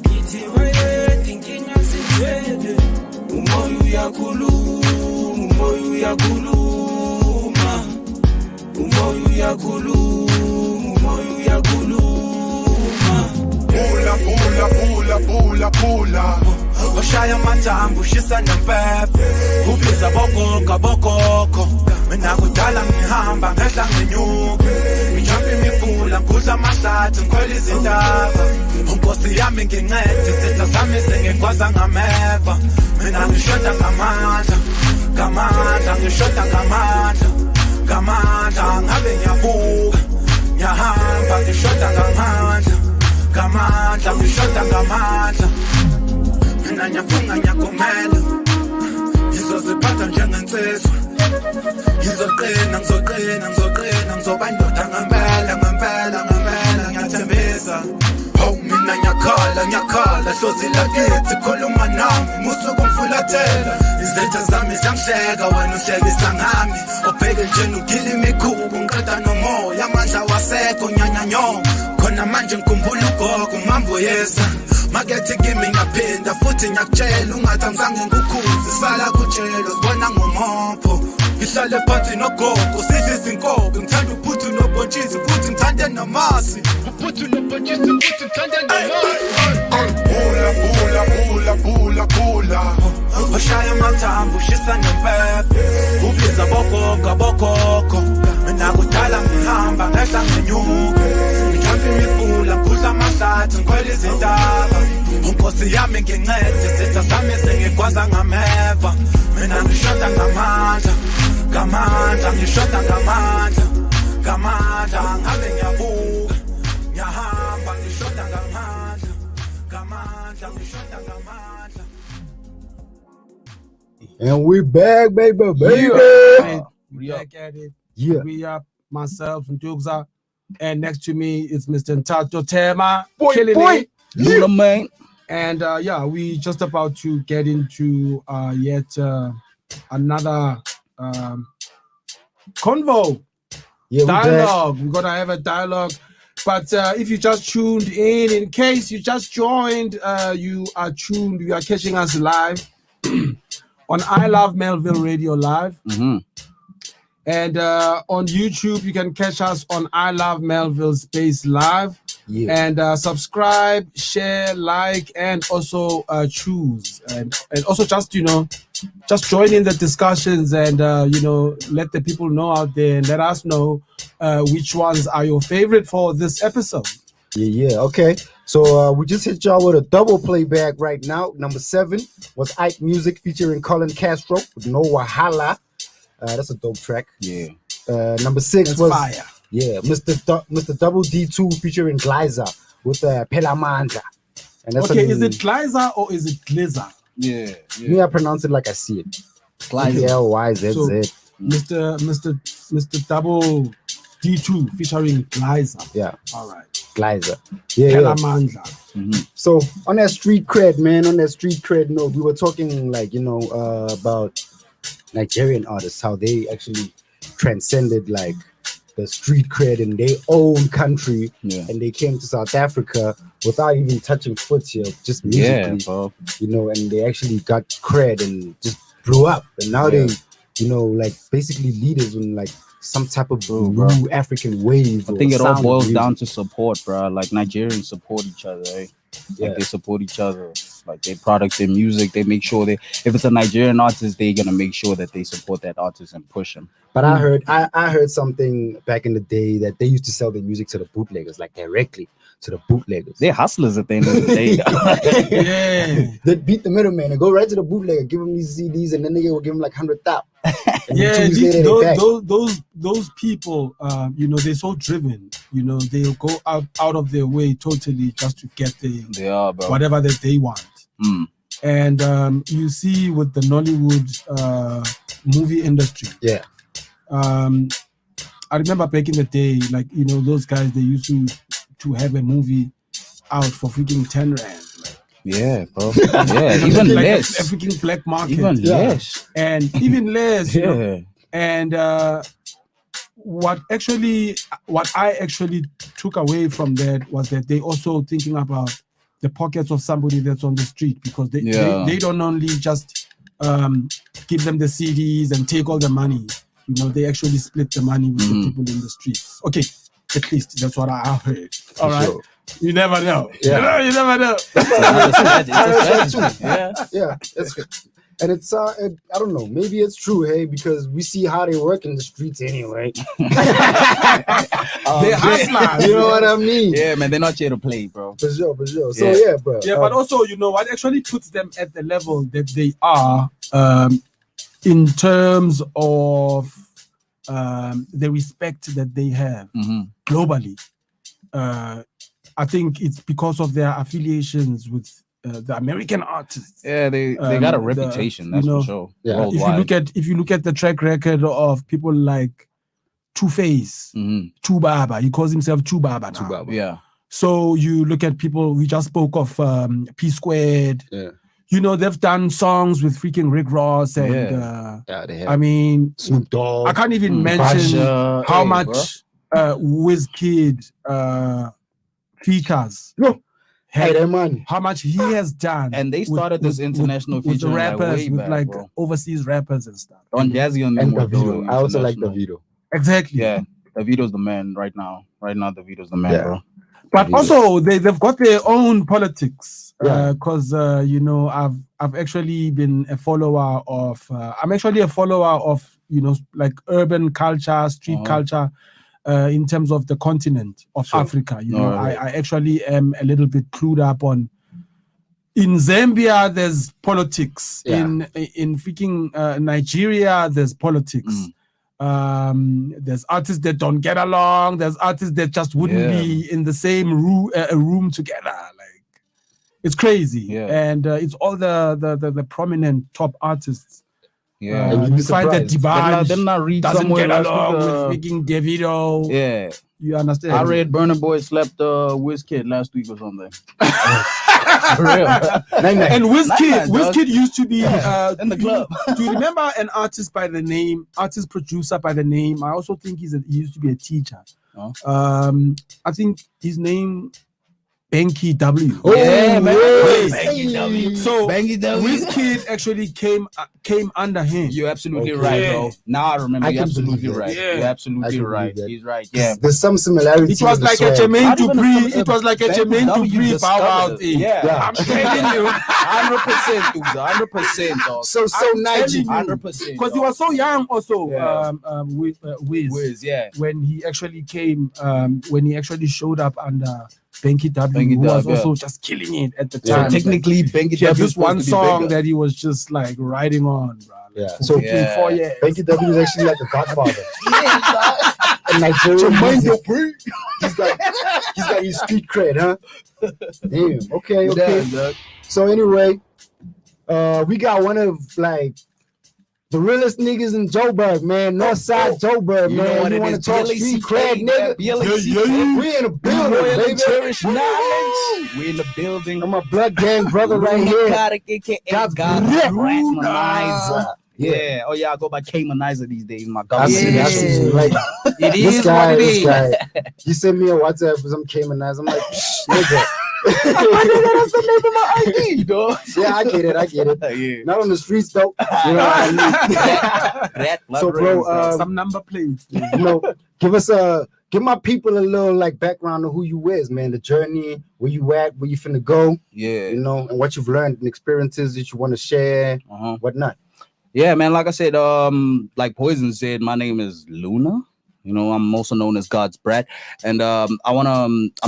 Ngithi bayede inkinga zingithwele Umoya uyakhuluma Pula Oshaya matambu shisa nempepe Ubiza bokoko Mina kudala ngihamba ngehla ngenyuke Ngijampi mifula imifula ngudla amahlathi ngikhwela izintaba unkosi yami ngincede izitha zami sengigwaza ngameva mina ngishoda ngamandla ngamandla ngishoda ngamandla ngamandla ngabe ngiyabuka ngiyahamba ngishoda ngamandla ngamandla ngishoda ngamandla mina ngiyafunga ngiyagomela ngizoziphatha njengensizwa ngizoqina ngizoba indoda ngempela ngiyathembisa oh mina ngiyakhala hlozi lakithi khuluma nami musuku ngifulathela izetha zami ziyangihleka wena uhlekisa ngami obheke nje ugila imikhubu ngiqeda nomoya amandla wasekho nyanyanyo khona manje ngikhumbula ugogo mambo yesa makethi kimi ngaphinda futhi ngiyakutshela ungathi angizange ngikukhuze sala kutshelo sibona ngomopho ngihlale phansi nogogo sidle izinkobe ngithanda uphuthu nobhontshisi futhi ngithande namasi uphuthu nobhontshisi futhi ngithande namasi bula oshaya amathambo ushisa nempepe ubiza bogogo mina kudala ngihamba ngehla ngenyuke ngithambe imifula ngudla amahlathi ngikhwela izintaba unkosi yami ngincede izitha zami sengigwaza ngameva mina ngishoda ngamandla ngamandla ngishoda ngamandla ngamandla ngabe ngiyabuka ngiyahamba ngishoda ngamandla ngamandla ngishoda ngamandla. And we back, baby. We back at it. Yeah. We up myself and Ntukza. And next to me is Mr. Nthato Tema. Boy. Yeah, man. And we just about to get into yet another convo. Yeah, dialogue. We're gonna have a dialogue. But if you just tuned in case you just joined, you are catching us live on I Love Melville Radio Live. Mm-hmm. And on YouTube, you can catch us on I Love Melville Space Live. Yeah. And subscribe, share, like, and also choose. And also just join in the discussions and, let the people know out there and let us know which ones are your favorite for this episode. Yeah. Okay. So we just hit y'all with a double playback right now. Number 7 was Ike Music featuring Colin Castro with No Wahala. That's a dope track. Yeah. Number 6 That's was fire. Yeah, Mr. Double D2 featuring Gliza with Pelamandla. And that's Okay, is it Gliza or is it Gliza? Yeah. Me, I pronounce it like I see it. Gliza. L-Y-Z-Z. So, Mr. Double D2 featuring Gliza. Yeah. All right. Gliza. Yeah. Pelamandla. Mm-hmm. So on that street cred, man, note, we were talking about Nigerian artists, how they actually transcended like the street cred in their own country, and they came to South Africa without even touching foot here, just musically, and they actually got cred and just blew up. And now they, basically leaders in like some type of new African wave. I think it all boils down to support, bro. Like Nigerians support each other, eh? Like they support each other. Like their products, their music, they make sure if it's a Nigerian artist, they're gonna make sure that they support that artist and push him. But I heard something back in the day that they used to sell their music to the bootleggers, like directly to the bootleggers. They're hustlers at the end of the day. Yeah. They'd beat the middleman and go right to the bootlegger, give them these CDs, and then they will give them like 100,000. Yeah, those people, they're so driven. They'll go out of their way totally just to get whatever that they want. Mm. And you see with the Nollywood movie industry. Yeah. I remember back in the day, like, those guys, they used to have a movie out for freaking 10 rand. Yeah, bro. Yeah, even like less. A freaking black market. Even less. And even less. Yeah. And what I actually took away from that was that they also thinking about the pockets of somebody that's on the street, because they don't only just give them the CDs and take all the money. They actually split the money with the people in the street. Okay, at least that's what I heard. All right. Sure. You never know. Yeah. You never know. Yeah, that's good. And it's I don't know, maybe it's true, hey, because we see how they work in the streets anyway. They hustlers. You know what I mean? Yeah, man, they're not here to play, bro. For sure. So yeah, bro. Yeah, but also, you know, what actually puts them at the level that they are, in terms of the respect that they have globally. I think it's because of their affiliations with the American artists. Yeah, they got a reputation, that's for sure. Yeah. Worldwide. If you look at the track record of people like Two-Face, Chubaba, he calls himself Chubaba now. Yeah. So you look at people, we just spoke of P Squared. Yeah. You know, they've done songs with freaking Rick Ross and they have I mean, Snoop Dogg. I can't even mention how much Wizkid features. Hey, that money. How much he has done. And they started this international with the feature rappers, way with back, like bro. overseas rappers and stuff. Don Jazzy on And them were Davido. doing I also like international. Davido. Exactly. Yeah, Davido's the man right now. Right now, Davido's the man, bro. But Davido. also they've got their own politics. Yeah. Because you know, I've actually been a follower of I'm actually a follower of, you know, like urban culture, street culture, in terms of the continent of Africa. You know, Right. I actually am a little bit clued up on. In Zambia, there's politics. Yeah. In freaking Nigeria, there's politics. There's artists that don't get along. There's artists that just wouldn't be in the same room together. Like, it's crazy. Yeah. And it's all the prominent top artists. Yeah, you'd be you find that surprised. Didn't I Divine read doesn't somewhere get last along week, with freaking Davido. Yeah, You understand? I read Burna Boy slept Wizkid last week or something. For real. And Nice, Wizkid used to be in the club. Do you remember an artist producer by the name? I also think he used to be a teacher. Oh. I think his name Banky W. Oh, yeah, man. Banky W. So Banky W. Wizkid actually came under him. You're absolutely right, bro. Now I remember. You're absolutely right. Yeah. You're absolutely right. He's right. Yeah. There's some similarities. It was like a Jermaine Not even Dupri. a- It was like a Banky Jermaine W Dupri bow out discovered it. thing. Yeah. I'm telling you. 100%, dude. 100%, dog. So Nigel. 100%. Because he was so young also, Yeah. Wiz, yeah. when he actually came, when he actually showed up under Banky W, Banky who was W, yeah. also just killing it at the So time. technically, Banky he had W this is one supposed to be song bigger. that he was just like riding on, bro. Yeah. For So freaking 4 years. Banky W is actually like a godfather. Yeah, In Nigeria, Jermaine music. He's got his street cred, huh? Damn. Okay. dog. So anyway, we got one of like the realest niggas in Joburg, man. Northside Joburg, You know man. what You it want to is, talk street cred, nigga? BLACK. We in the building, Royal baby. and Cherish Knowledge. We in the building. I'm my blood gang brother right here. God's God's Ratmanizer. Yeah. Oh yeah, I go by K-Manizer these days. My God. I see. Like, It this is guy, what it this is. guy, he sent me a WhatsApp for some Caymanized. I'm like, nigga. That's the name of my ID, dog. Yeah, I get it. Yeah. Not on the streets though. You know what I mean? So, bro, Some number plates. you know, give my people a little like background of who you is, man. The journey, where you at, where you finna go, Yeah. you know, and what you've learned and experiences that you want to share, whatnot. Yeah, man. Like I said, like Poison said, my name is Luna. You know, I'm also known as God's Brat, and I'm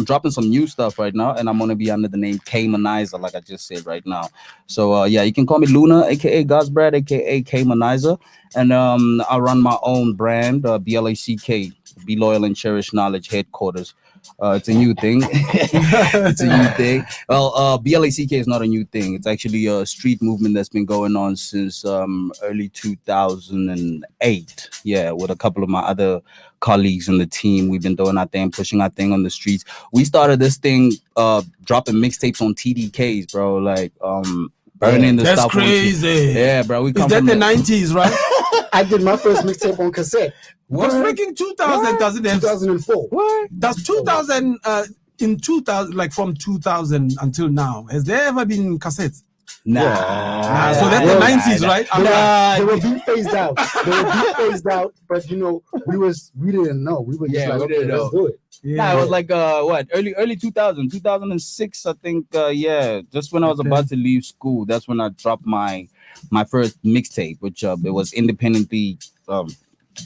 dropping some new stuff right now, and I'm gonna be under the name K-Manizer, like I just said right now. So yeah, you can call me Luna, aka God's Brat, aka K-Manizer, and I run my own brand, BLACK, Be Loyal and Cherish Knowledge Headquarters. It's a new thing. It's a new thing. Well, BLACK is not a new thing. It's actually a street movement that's been going on since early 2008. Yeah, with a couple of my other colleagues in the team. We've been doing our thing, pushing our thing on the streets. We started this thing dropping mixtapes on TDKs, bro. Like burning the That's stuff. crazy. Yeah, bro. We Is come that from the 90s, right? I did my first mixtape on cassette. Because freaking 2000 doesn't have 2004. What? Does 2000 in 2000, like from 2000 until now, has there ever been cassettes? Nah. So that's the 90s, right? They were being phased out. But we didn't know. We were just like, okay, let's do it. Nah, it was like early 2006, I think. Just when I was about to leave school, that's when I dropped my first mixtape, which it was independently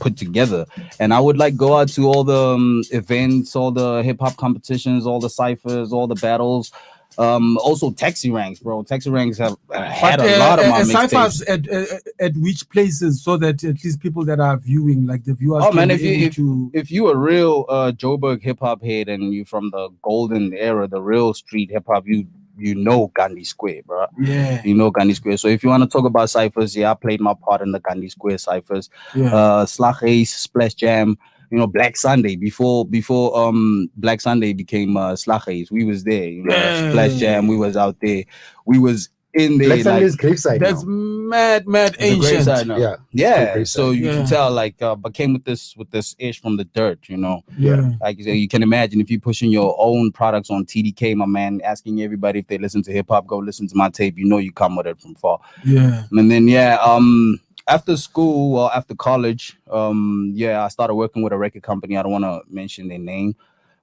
put together. And I would like go out to all the events, all the hip hop competitions, all the ciphers, all the battles. Also taxi ranks, bro. Taxi ranks have had a lot of my ciphers mixtapes. at which places, so that at least people that are viewing, like the viewers. Oh man, if you a real Joburg hip hop head and you from the golden era, the real street hip hop, you know Gandhi Square, bro. Yeah. You know Gandhi Square. So if you want to talk about ciphers, I played my part in the Gandhi Square ciphers. Slag Ace, Splash Jam, Black Sunday, before Black Sunday became Slag Ace, we was there. Splash Jam, we was out there. We was in there. Black Sunday is graveside. That's mad ancient. Yeah. So you can tell, but came with this ish from the dirt, Yeah. Like you can imagine if you pushing your own products on TDK, my man, asking everybody if they listen to hip hop, go listen to my tape. You come with it from far. Yeah. And then after school or after college, I started working with a record company. I don't want to mention their name.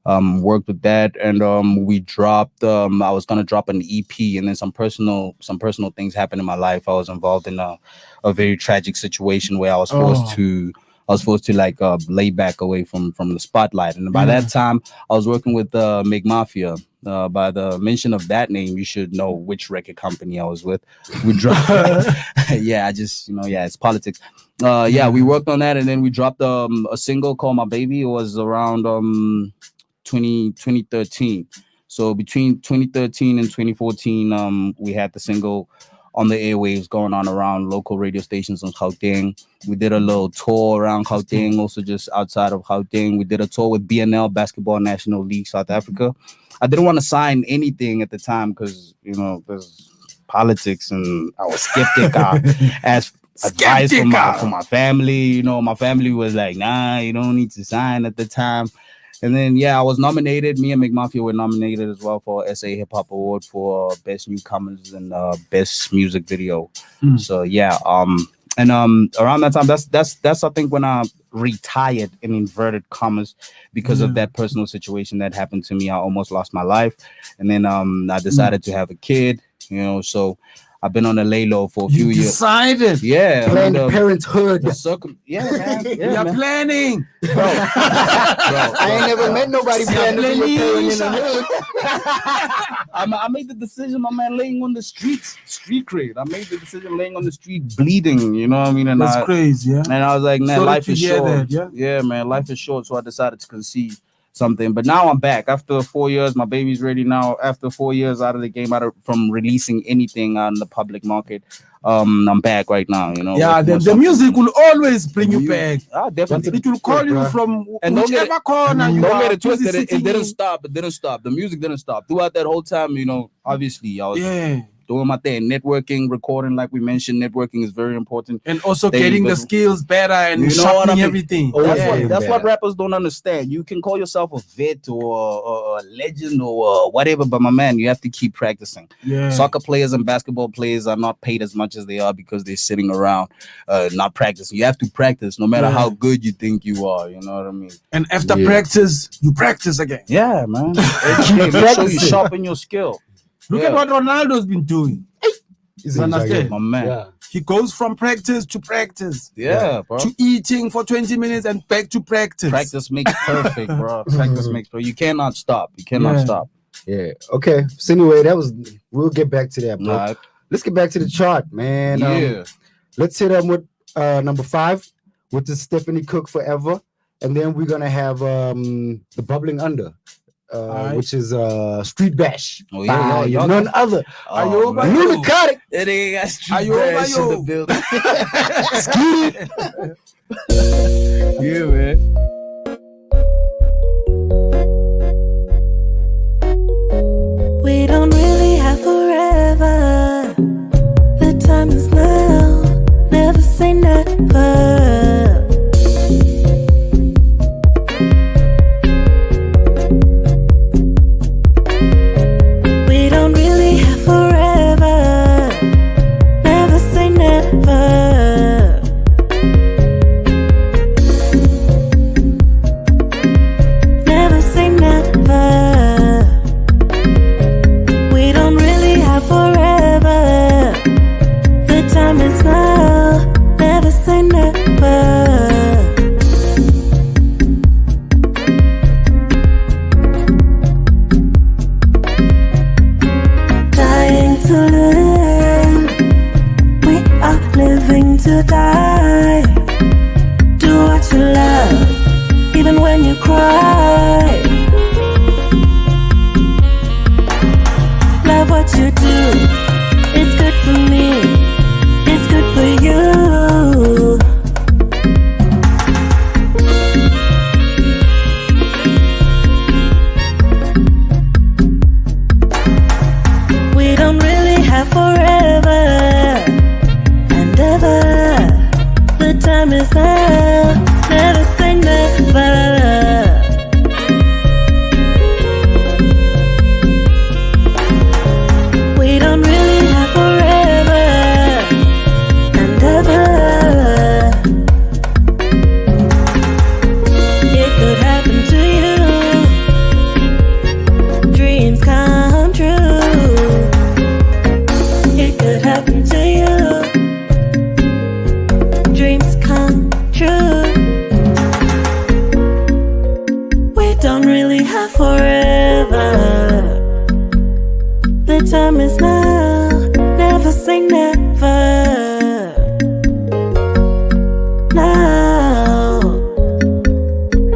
Worked with that, and we dropped. I was gonna drop an EP, and then some personal things happened in my life. I was involved in a very tragic situation where I was forced to lay back away from the spotlight. And by that time, I was working with Meg Mafia. By the mention of that name, you should know which record company I was with. We dropped. It's politics. We worked on that, and then we dropped a single called My Baby. It was around 2013. So between 2013 and 2014, we had the single on the airwaves going on around local radio stations in Gauteng. We did a little tour around Gauteng, also just outside of Gauteng. We did a tour with BNL, Basketball National League South Africa. I didn't want to sign anything at the time because, there's politics, and I was skeptic. I asked advice from my family. My family was like, nah, you don't need to sign at the time. And then, I was nominated. Me and McMafia were nominated as well for SA Hip Hop Award for Best Newcomers and Best Music Video. So, and around that time, that's I think when I retired in inverted commas because of that personal situation that happened to me. I almost lost my life. And then I decided to have a kid, so I've been on a lay low for a few years. Decided. Yeah. Planned Parenthood. Man. You're planning. Bro, I ain't never met nobody planning to be a parent in the hood. I made the decision, my man, laying on the street cred. I made the decision laying on the street bleeding, you know what I mean? And that's crazy, yeah. And I was like, man, life is short. Yeah, man, life is short. So I decided to conceive something. But now I'm back. After 4 years, my baby's ready now. After 4 years out of the game, from releasing anything on the public market, I'm back right now, Yeah, the music will always bring you back. Definitely. It will call you from whichever corner you don't are. Get it twisted. It didn't stop. It didn't stop. The music didn't stop. Throughout that whole time, obviously I was doing my thing, networking, recording, like we mentioned. Networking is very important, and also getting the skills better and sharpening everything. That's what rappers don't understand. You can call yourself a vet or a legend or whatever, but my man, you have to keep practicing. Soccer players and basketball players are not paid as much as they are because they're sitting around not practicing. You have to practice no matter how good you think you are. You know what I mean? And after practice, you practice again. Yeah, man. Make sure you sharpen your skill. Look at what Ronaldo's been doing. You understand? My man. Yeah. He goes from practice to practice. Yeah, bro. To eating for 20 minutes and back to practice. Practice makes perfect, bro. Practice makes perfect. You cannot stop. Stop. Yeah. Okay. So anyway, we'll get back to that, bro. Right. Let's get back to the chart, man. Let's hit them with number 5, which is Stephanie Cook Forever. And then we're gonna have the Bubbling Under. Which is Street Bash. Oh yeah, none other. Are you over Lunatic? It ain't got Street Are you Bash over in the building. Yeah, man. We don't really have forever. The time is now. Never say never. We don't really have forever. to live. We are living to die. Do what you love, even when you cry. Love what you do. It's good for me. It's good for you. We don't really have forever and ever. The time is now. Never say never. We don't really have forever and ever. It could happen to you. Dreams come true. It could happen to you. Dreams come true. We don't really have forever. The time is now. Never say never. Now.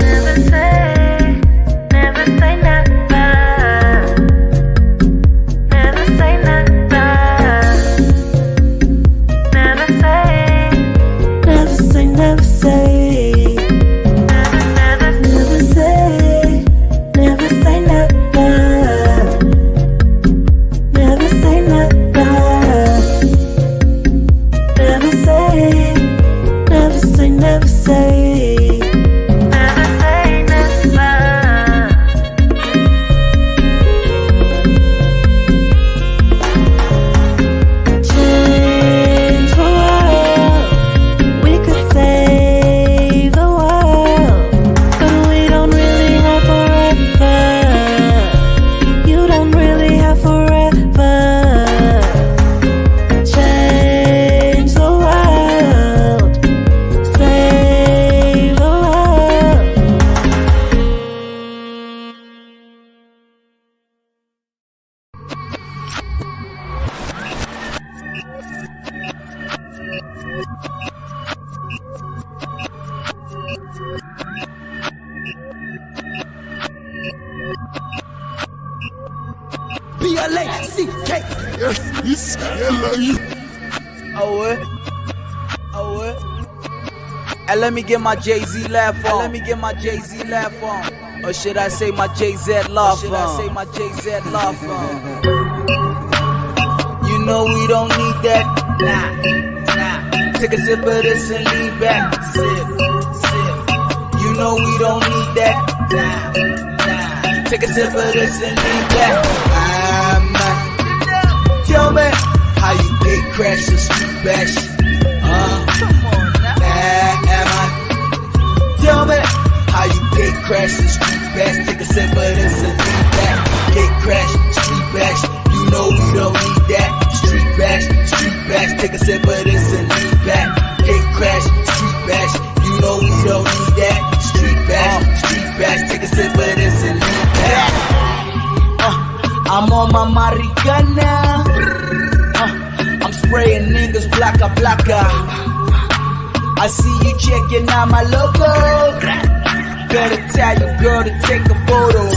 Never say never. Never say never. Never say. Never say, never say. Never say. Never say never. Never say never. Never say. Never say, never say. Never say never. Change the world. We could save the world, but we don't really have forever. You don't really have forever. Change the world. Save the world. B-L-A-C-K. Oh, what? Oh, what? And let me get my Jay-Z laugh on. Let me get my Jay-Z laugh on. Or should I say my Jay-Z laugh on? Should I say my Jay-Z laugh on? You know we don't need that. Nah. Take a sip of this and lean back. Sip. You know we don't need that. Nah. Take a sip of this and lean back. Tell me how you get crash the street bash. Come on now. Tell me how you get crash the street bash. Take a sip of this and lean back. Get crash, street bash. You know we don't need that. Street bash. Take a sip of this and lean back. Get crash, street bash. You know we don't need that. Street bash. Take a sip of this and lean back. I'm on my marijuana. I'm spraying niggas blocka. I see you checking out my logo. Better tell your girl to take a photo.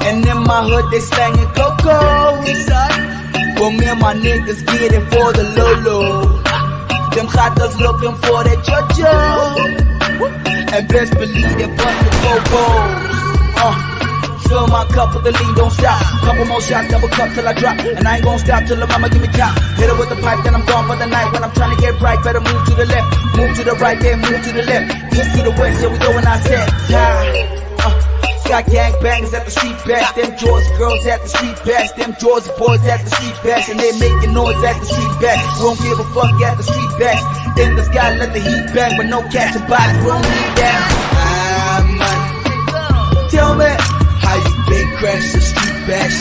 And in my hood they slanging cocoa. Well, me and my niggas get it for the Lolo. Them hatters looking for that JoJo. And best believe they bust the bobos. Fill my cup with the lean, don't stop. Couple more shots, double cup till I drop. And I ain't gon' stop till the mama give me top. Hit her with the pipe, then I'm gone for the night. When I'm trying to get right, better move to the left. Move to the right, then move to the left. East to the west, yeah, we going our set. Got gangbangs at the street bash. Them George girls at the street bash. Them George boys at the street bash. And they making noise at the street bash. We don't give a fuck at the street bash. In the sky, let the heat bang. But no catching bodies, we don't need that. Tell me how you big crash the street bash.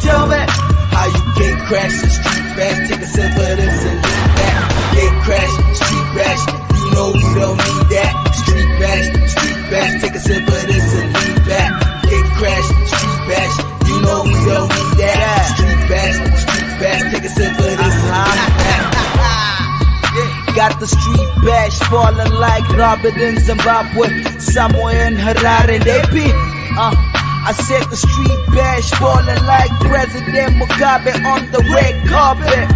Tell me how you get crash the street bash. Take a sip of this and lean back. Get crash, street bash. You know we don't need that. Street bash. Take a sip of this and lean back. Get crash, falling like Robert in Zimbabwe, somewhere in Harare, they be. I said the street bash falling like President Mugabe on the red carpet.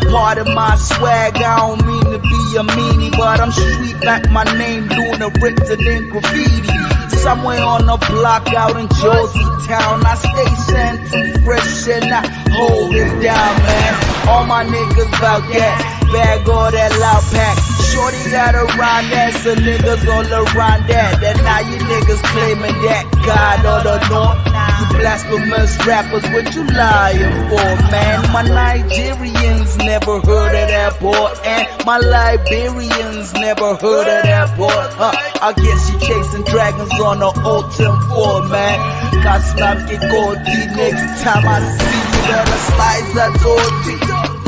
Part of my swag, I don't mean to be a meanie, but I'm street like my name, Luna, written in graffiti. Somewhere on the block out in Jersey Town, I stay sent too fresh and I hold it down, man. All my niggas bout that, bag all that loud pack. Shorty got around that, so niggas all around that. And now you niggas claiming that God or the North. You blasphemous rappers, what you lying for, man? My Nigerians never heard of that boy, and my Liberians never heard of that boy. I guess you chasing dragons on the Ultim 4, man. Got snapped get goatee next time I see you, better slice that torty.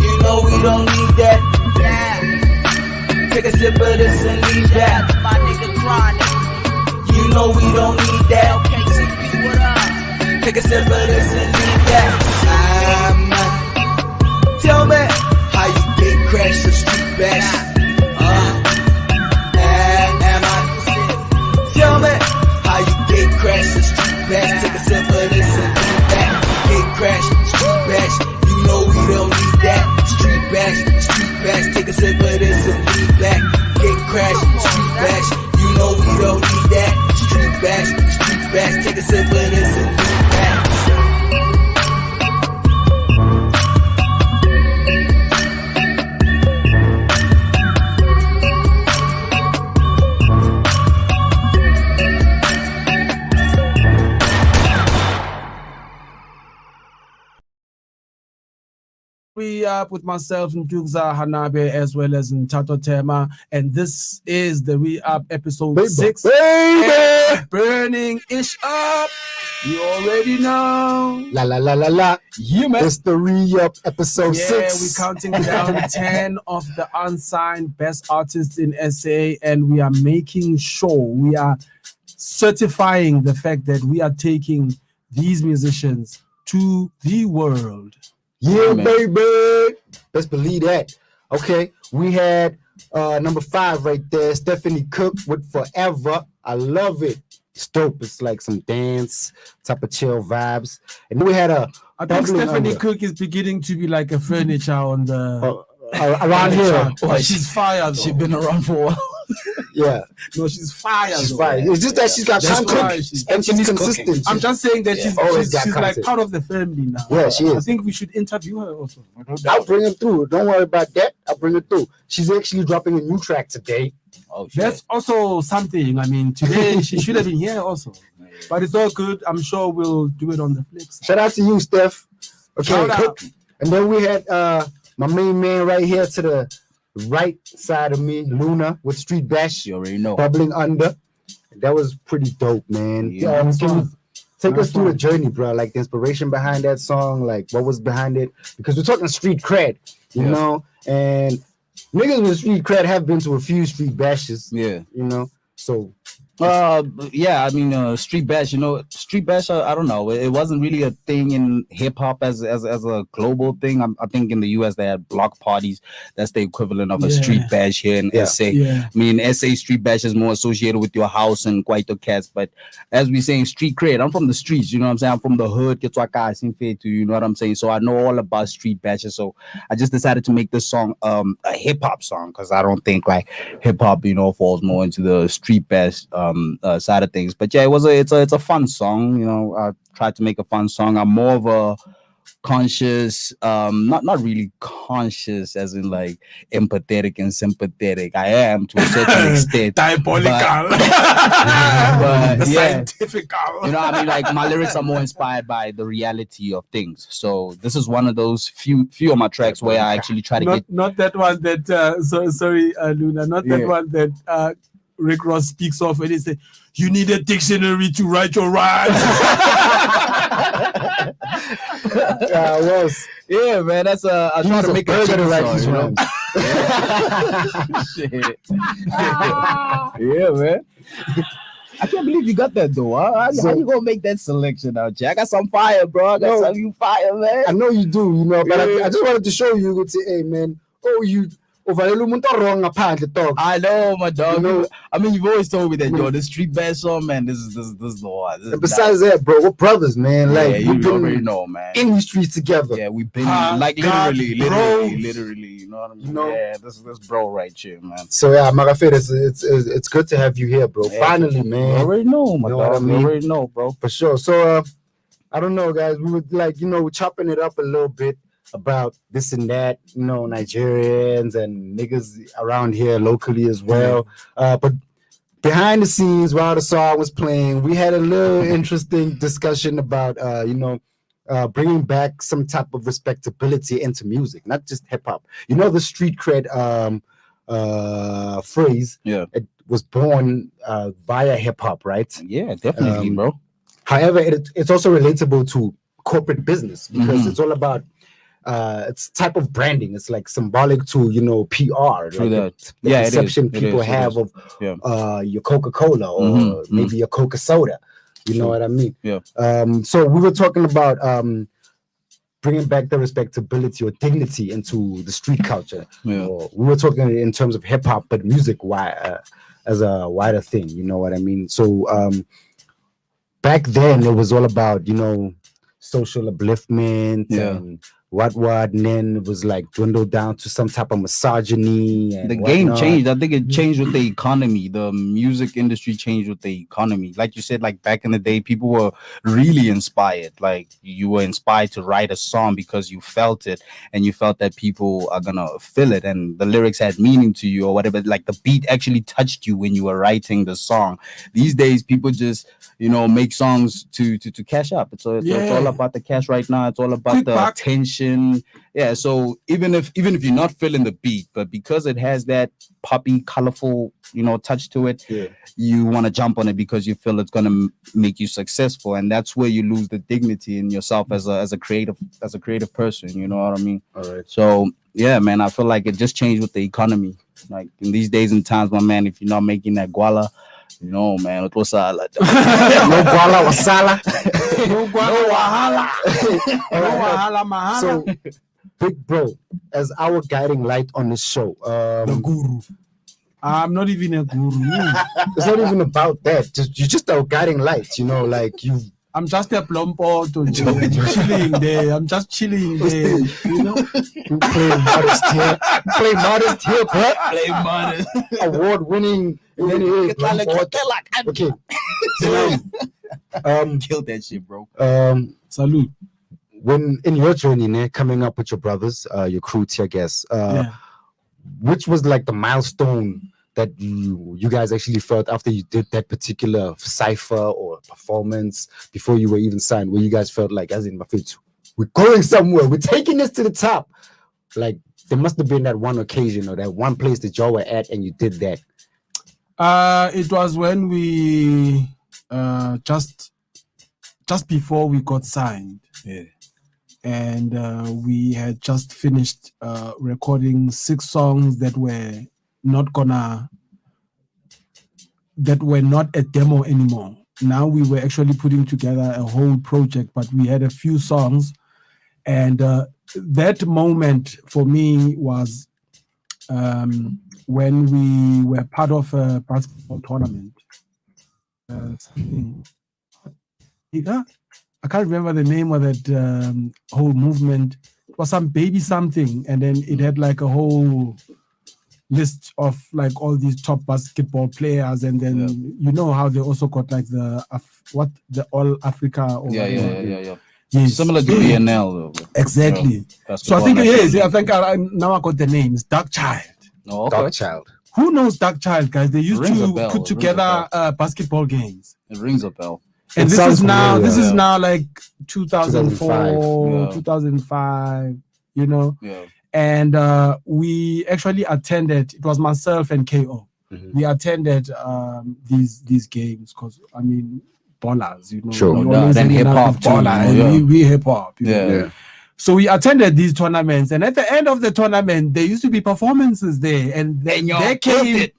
You know we don't need that. Take a sip of this and leave that. My nigga chronic. You know we don't need that. Okay, CP, what up? Take a sip of this and leave that. Tell me how you get crashed the street bash. Tell me how you get crashed the street bash. Take a sip of this and leave that. Get crashed, street bash. You know we don't need that. Street bash, take a sip of this and leave that. Get crashed, street bash. You know we don't need that. Street bash, take a sip of this and leave that. We up with myself, Nthuza Hanabe, as well as Nthato Tema, and this is the We Up episode 6. Baby! Burning ish up. You already know. La la la la la. You man. It's the Re-Up episode 6. Yeah, we're counting down 10 of the unsigned best artists in SA, and we are making sure we are certifying the fact that we are taking these musicians to the world. Yeah, baby. Let's believe that. Okay, we had number 5 right there, Stephanie Cook with Forever. I love it. It's dope. It's like some dance type of chill vibes. And then we had I think Stephanie Cook is beginning to be like a furniture on the around here. Oh, she's fired. She's been around for a while. Yeah. No, she's fired. She's fired. It's just that she's got content and she's consistent. I'm just saying that she's like part of the family now. Yeah, she is. I think we should interview her also. I'll bring her through. Don't worry about that. I'll bring her through. She's actually dropping a new track today. Oh, that's also something. I mean, today she should have been here also. But it's all good. I'm sure we'll do it on the flicks. Shout out to you, Steph. Okay. Shout out. And then we had my main man right here to the right side of me, Luna, with Street Bash. You already know. Bubbling under. That was pretty dope, man. Yeah, can you take us through the journey, bro? Like the inspiration behind that song, like what was behind it? Because we're talking street cred, you know, and niggas with street cred have been to a few street bashes. Yeah. You know, so yeah, I mean, street bash, you know, street bash, I don't know, it wasn't really a thing in hip-hop as a global thing. I think in the US they had block parties. That's the equivalent of a street bash here in SA. I mean, SA street bash is more associated with your house and Kwaito Cats, but as we saying street cred, I'm from the streets, you know what I'm saying? I'm from the hood, you know what I'm saying? So I know all about street bashes. So I just decided to make this song a hip-hop song, because I don't think like hip-hop, you know, falls more into the street bash side of things. But yeah, it's a fun song, you know. I tried to make a fun song. I'm more of a conscious, not really conscious as in like empathetic and sympathetic. I am to a certain extent. Diabolical. But yeah, scientific. You know, I mean, like my lyrics are more inspired by the reality of things. So this is one of those few of my tracks where I actually try to not that one that sorry Luna, not that one that Rick Ross speaks of when he says, "You need a dictionary to write your rhymes." Yeah, man. That's I try to make a chicken song, you know. Shit. Yeah, man. I can't believe you got that though. How you gonna make that selection out, Jack? I got some fire, bro. I got some fire, man. I know you do, you know, but I just wanted to show you. Would say, hey, man, uvalela umuntu wrong ngaphandle dog. I know, my dog. You know, I mean, you've always told me that, yo, this street bass song, man, this is the one. This and is besides nice. that, bro, we're brothers, man. Like Yeah, we've you already been know, man. in the streets together. Yeah, we've been Ah, like God, literally. You know what I mean? You know? Yeah, this bro right here, man. So yeah, Marafet, it's good to have you here, bro. Yeah, Finally, you man. already know, my You know what dog. I mean? You already know, bro. For sure. So I don't know, guys. We were like, we're chopping it up a little bit about this and that, Nigerians and niggas around here locally as well. But behind the scenes, while the song was playing, we had a little interesting discussion about, bringing back some type of respectability into music, not just hip hop. The street cred phrase. Yeah. It was born via hip hop, right? Yeah, definitely, bro. However, it's also relatable to corporate business because Mhm. it's all about it's type of branding. It's like symbolic to PR. True like that. the Yeah, it is. perception It people is. It have is. of your Coca-Cola or Mhm. maybe your Coca Soda. You know what I mean? Yeah. So we were talking about bringing back the respectability or dignity into the street culture. Yeah. Or we were talking in terms of hip hop, but music as a wider thing. You know what I mean? So back then it was all about social upliftment and what, and then it was like dwindled down to some type of misogyny. And The game whatnot. changed. I think it changed with the economy. The music industry changed with the economy. Like you said, like back in the day, people were really inspired. Like you were inspired to write a song because you felt it and you felt that people are gonna feel it and the lyrics had meaning to you or whatever. Like the beat actually touched you when you were writing the song. These days, people just make songs to cash up. It's all about the cash right now. It's all about Quick the buck. attention. Yeah, so even if you're not feeling the beat, but because it has that poppy, colorful, touch to it, you want to jump on it because you feel it's gonna make you successful, and that's where you lose the dignity in yourself as a creative person. You know what I mean? All right. So yeah, man, I feel like it just changed with the economy. Like in these days and times, my man, if you're not making that guala, man, it was salad. No guala or sala. No wahala. No wahala, mahala. So, big bro, as our guiding light on this show, The guru. I'm not even a guru. it's not even about that. You're just our guiding light. Like you. I'm just a plumpo chilling there. I'm just chilling there. You play modest here. Play modest here, bro. Play modest. Award-winning. Okay. So, Kill that shit, bro. Salute. When in your journey, coming up with your brothers, your crew, I guess, which was like the milestone that you guys actually felt after you did that particular cipher or performance before you were even signed, where you guys felt like, as in my feet, we're going somewhere, we're taking this to the top? Like there must have been that one occasion or that one place that y'all were at and you did that. It was when we just before we got signed. Yeah. And we had just finished recording 6 songs that were not a demo anymore. Now we were actually putting together a whole project, but we had a few songs. And that moment for me was when we were part of a basketball tournament. I can't remember the name of that whole movement. It was some baby something, and then it had like a whole list of like all these top basketball players, and then you know how they also got like the All Africa or Yeah. Yes. Similar to BNL though. Exactly. So I think now I got the names. Dark Child. Oh, Dark Child. Who knows Dark Child, guys? They used Rings a to bell. put It rings a together basketball games. It rings a bell. And It this sounds is now familiar. like 2004, 2005. 2005, you know. Yeah. And we actually attended. It was myself and KO. We attended these games because I mean ballers, you know. Sure. we No doubt. always And hanging out hip-hop with too, baller, you know, and we hip hop. You know? Yeah. So we attended these tournaments, and at the end of the tournament, there used to be performances there, and there came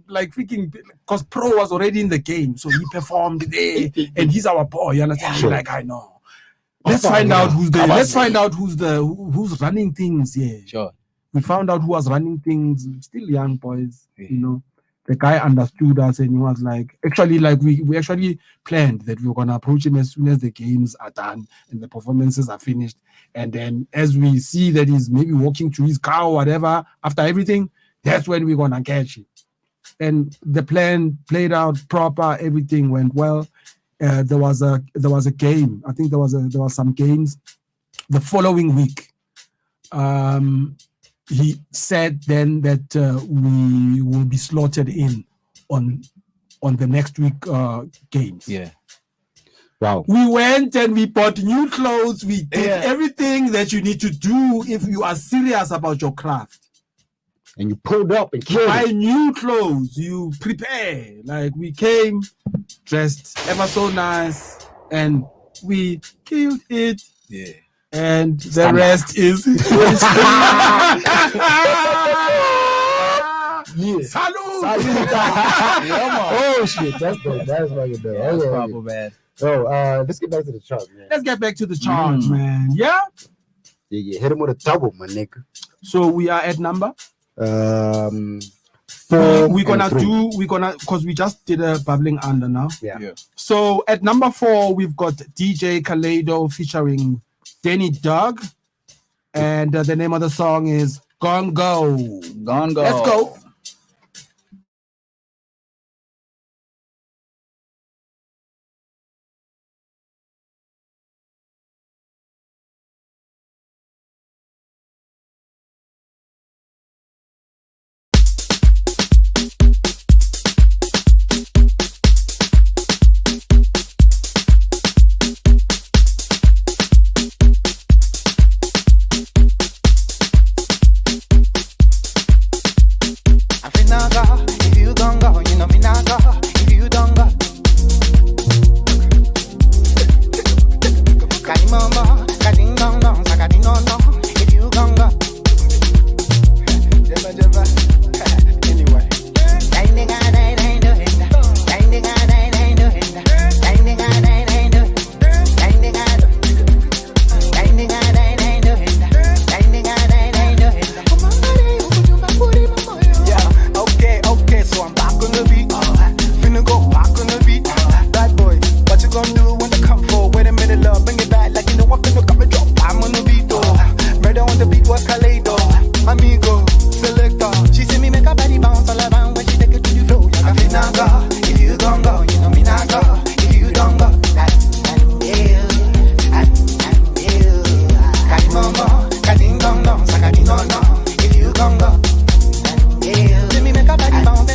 like freaking, because Pro was already in the game, so he performed there, and he's our boy. You understand? Sure. Like I know. Let's find out who's running things here. Sure. we found out who was running things. Still young boys, you know. The guy understood us and he was like, actually, like we actually planned that we were gonna approach him as soon as the games are done and the performances are finished. And then as we see that he's maybe walking to his car or whatever, after everything, that's when we're gonna catch him. And the plan played out proper, everything went well. There was a game. I think there was some games the following week. He said then that we will be slotted in on the next week games. Yeah. Wow. We went and we bought new clothes. We did everything that you need to do if you are serious about your craft. And you pulled up and You killed buy it. new clothes. You prepare. Like we came dressed ever so nice and we killed it. Yeah. And the rest is Salute! Oh shit, that's fucking dope. That's proper, man. So let's get back to the chart, man. Let's get back to the charge, man. Yeah. Yeah, hit him with a double, my nigga. So we are at number 4. we're gonna and 3. because we just did a bubbling under now. Yeah. So at number 4 we've got DJ Kaleido featuring Danny Dog, and the name of the song is Gone Go. Gone Go. Let's go. If you gon' go, you know me not go. If you don't go, Kadi mama, kadi no no, sakadi no no. If you gon' go, jeba jeba. Anyway, dai nigga dai dai do it, dai nigga dai dai do it, dai nigga dai dai do it, dai nigga do, dai nigga dai dai do it, dai nigga dai dai do it. Yeah, okay, so I'm back on the beat. Finna go back on the beat. Bad boy, what you gonna do when they come for? Wait a minute, love, bring it back like you know I'm finna come and drop. I'm on the beat, though. Murder on the beat was Kaleido. Amigo, selector. She see me make her body bounce all around when she take it to the floor. Yeah, I finna go. If you gon' go, you know me not go. If you don't go, I'm you. Kadi momo, kadi ngong ngong, sakadi no no. If you gon' go. Let me make a body bounce,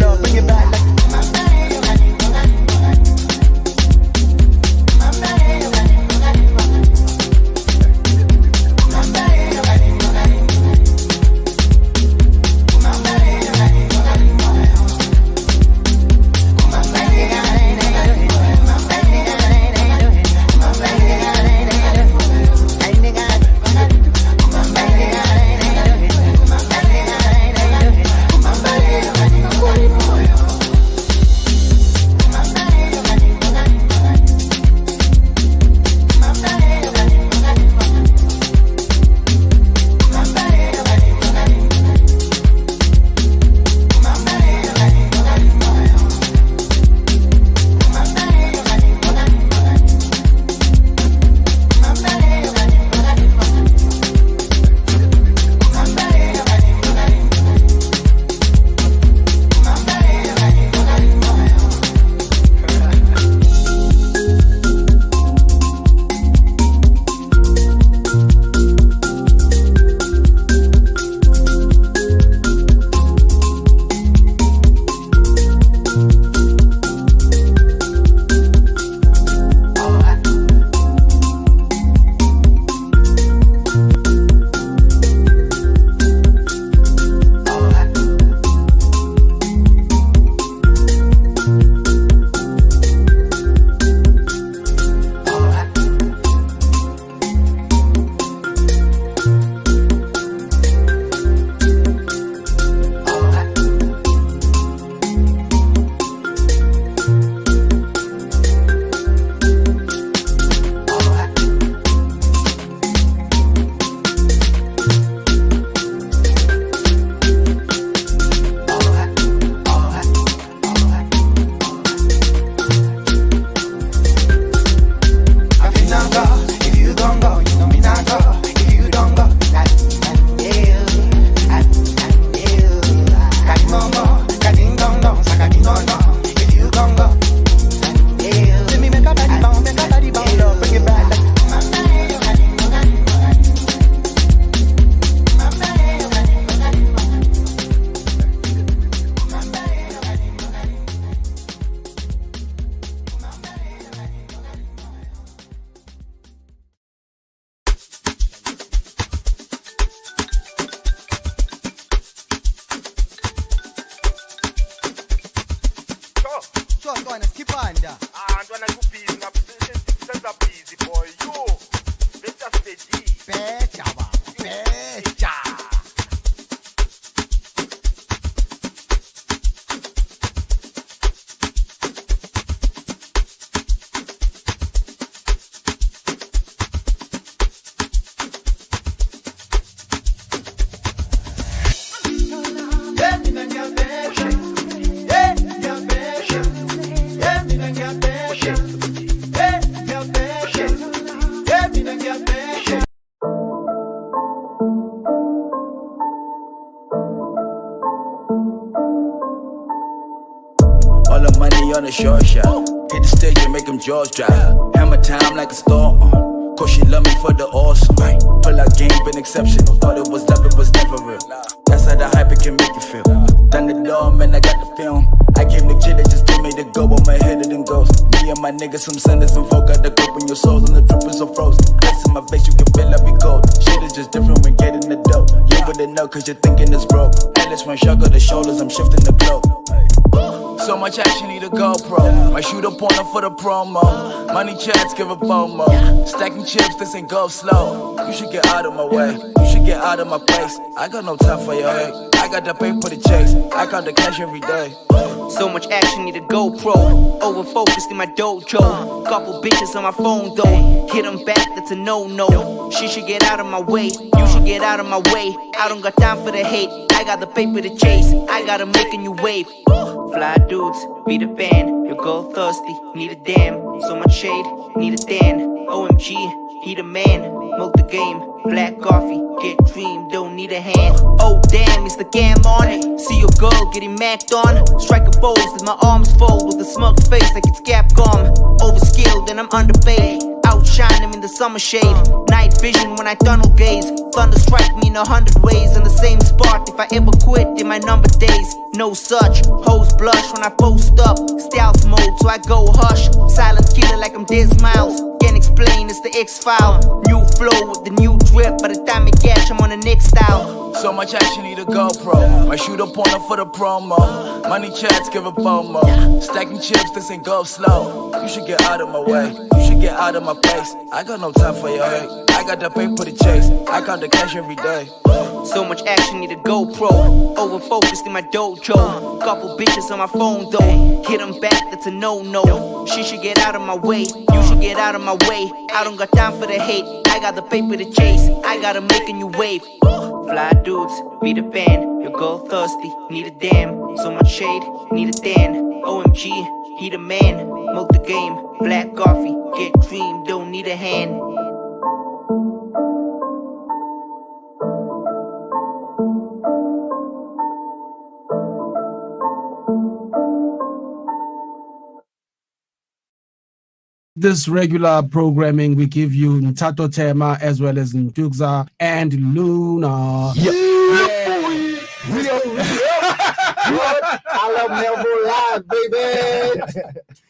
up, bring it back like short shot. Hit the stage and make them jaws drop. Hammer time like a storm. Cause she love me for the awesome. Pull out game, been exceptional. Thought it was love, it was never real. That's how the hype it can make you feel. Done the door, man, I got the film. I came to kill it, just told me to go. On my head, it didn't go. Me and my niggas, some senders and folk got the grip in your souls, and the drip is so frozen. Ice in my face, you can feel I be cold. Shit is just different when getting the dough. You wouldn't know cause you're thinking it's broke. Atlas when shrug the shoulders, I'm shifting the globe. So much action, need a GoPro. My shooter pointer for the promo. Money chats, give a FOMO. Stacking chips, this ain't go slow. You should get out of my way. You should get out of my face. I got no time for your hate. I got the paper to chase. I count the cash every day. So much action, need a GoPro. Over focused in my dojo. Couple bitches on my phone though. Hit them back, that's a no-no. She should get out of my way. You should get out of my way. I don't got time for the hate. I got the paper to chase. I got 'em making you wave. Fly dudes, be the band. Your girl thirsty, need a damn. So much shade, need a Dan. OMG, he the man. Milk the game, black coffee, get dream, don't need a hand. Oh damn, it's the cam on it. See your girl getting macked on. Strike a pose with my arms fold, with a smug face like it's Capcom. Overskilled and I'm underpaid. Outshine him in the summer shade. Night vision when I tunnel gaze. Thunder strike me in 100 ways. In the same spot if I ever quit in my number days. No such, hoes blush when I post up. Stealth mode so I go hush. Silent killer like I'm Des Miles. Can't explain, it's the X-File. New flow with the new drip. By the time I catch, I'm on the next style. So much action, need a GoPro. My shooter pointer for the promo. Money chats, give a FOMO. Stacking chips, this ain't go slow. You should get out of my way. You should get out of my face. I got no time for your hate. I got the paper to chase. I count the cash every day. So much action, need a GoPro. Over focused in my dojo. Couple bitches on my phone though. Hit 'em back, that's a no-no. She should get out of my way. You should get out of my way. I don't got time for the hate. I got the paper to chase. I got 'em making you wave. Fly dudes, be the band. Your girl thirsty, need a damn. So much shade, need a Dan. OMG, he the man. Milk the game, black coffee, get cream, don't need a hand. This regular programming, we give you Nthato Tema as well as Ntukza and Luna. I love Melville Live, baby.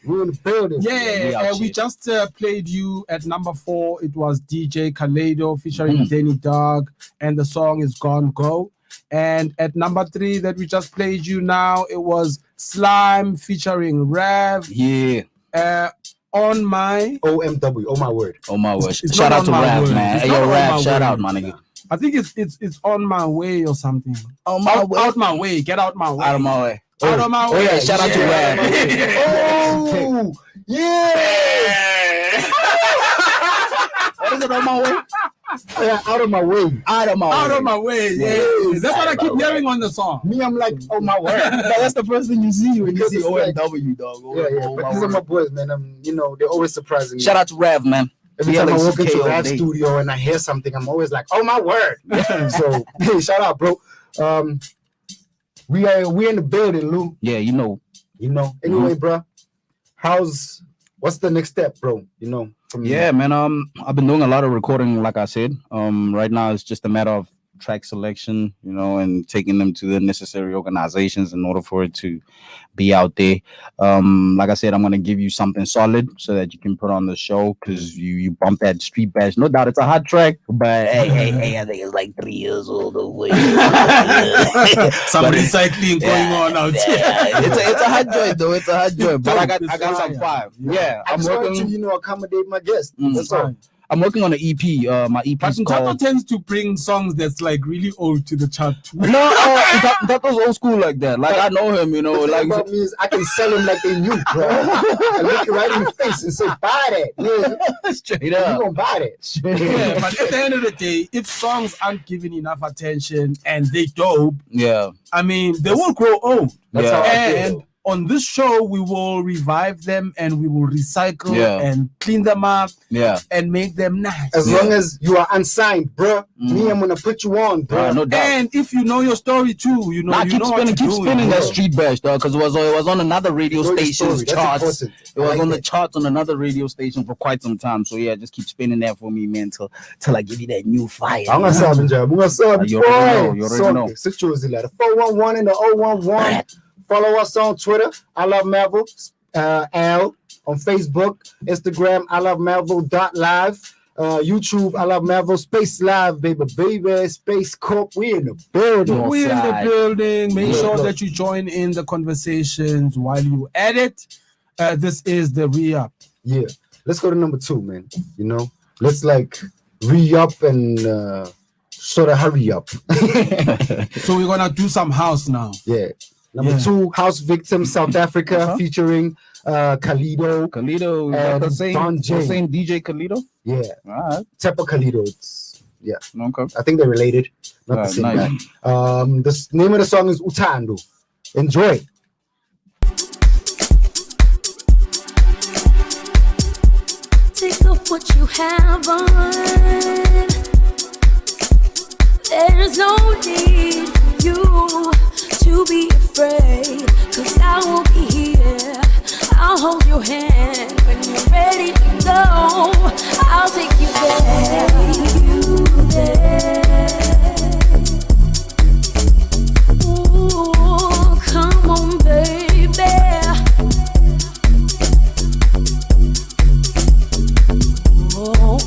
We're in the building. Yeah, we just played you at number 4. It was DJ Kaleido featuring Danny Dog, and the song is Gone Go. And at number 3 that we just played you now, it was Slime featuring Rev. Yeah. On my OMW, oh my word. Oh my word. It's Shout not out to on my Rav, word. man. It's Hey, not yo, on Rav, my shout word. out, my nigga. I think it's on my way or something. On my way. Out my way. Get out my way. Out of my way. Out of my way. Yeah, shout out to Rav. Oh, yeah. What is it, on my way? Yeah, out of my way. Out of my way. Out of my way. Yeah. That's what I keep hearing on the song. Me, I'm like, oh my word. That's the first thing you see when you see Because it's OMW, dog. Yeah, but these are my boys, man. They're always surprising me. Shout out to Rav, man. Every time I walk into all that day. studio and I hear something, I'm always like, oh my word. So hey, shout out, bro. We in the building, Lou. Yeah, you know. Anyway, bro, what's the next step, bro? From Yeah, man. I've been doing a lot of recording, like I said. Right now it's just a matter of track selection, and taking them to the necessary organizations in order for it to be out there. Like I said, I'm gonna give you something solid so that you can put on the show, because you bump that street bash. No doubt it's a hot track, but hey, I think it's like 3 years old away. Some recycling going on out here. It's a hot joint though. It's a hot joint. But I got some 5. Yeah, I I'm just working. want to, accommodate my guests. That's all. I'm working on an EP. My EP But is Nthato called. tends to bring songs that's like really old to the chart too. No, that was old school like that. Like I know him, The like thing about me is I can sell them like they new, bro. I look you right in the face and say, buy that. Yeah. straight You up. gonna buy that. Yeah, but at the end of the day, if songs aren't given enough attention and they dope, Yeah. I mean, they will grow old. That's Yeah. how I feel. And on this show, we will revive them and we will recycle and clean them up and make them nice. As long as you are unsigned, bruh, me, I'm gonna put you on, bruh. No doubt. And if you know your story too, you know, keep spinning that street bash, dog, because it was on another radio station's charts. It was on the charts on another radio station for quite some time. So yeah, just keep spinning that for me, man, till I give you that new fire. I'm gonna sub. You already know. Situation letter 411 and the 011. Follow us on Twitter. I love Marvel. Al on Facebook, Instagram. I love Marvel.live. YouTube. I love Marvel. Space Live, baby. Space Corp. We in the building. We in the building. Make sure that you join in the conversations while you edit. This is the re-up. Yeah. Let's go to number 2, man. You know, let's like re-up and sort of hurry up. So we're gonna do some house now. Yeah. Number 2, House Victim, South Africa, featuring Kalido. Kalido, the same DJ Kalido? Yeah. All right. Tepa Kalido. Yeah. Okay. I think they're related. Not the same guy. The name of the song is Nthato. Enjoy. Take off what you have on. There's no need for you to be afraid, 'cause I will be here. I'll hold your hand when you're ready to go. I'll take you there. Ooh, come on, baby. Oh.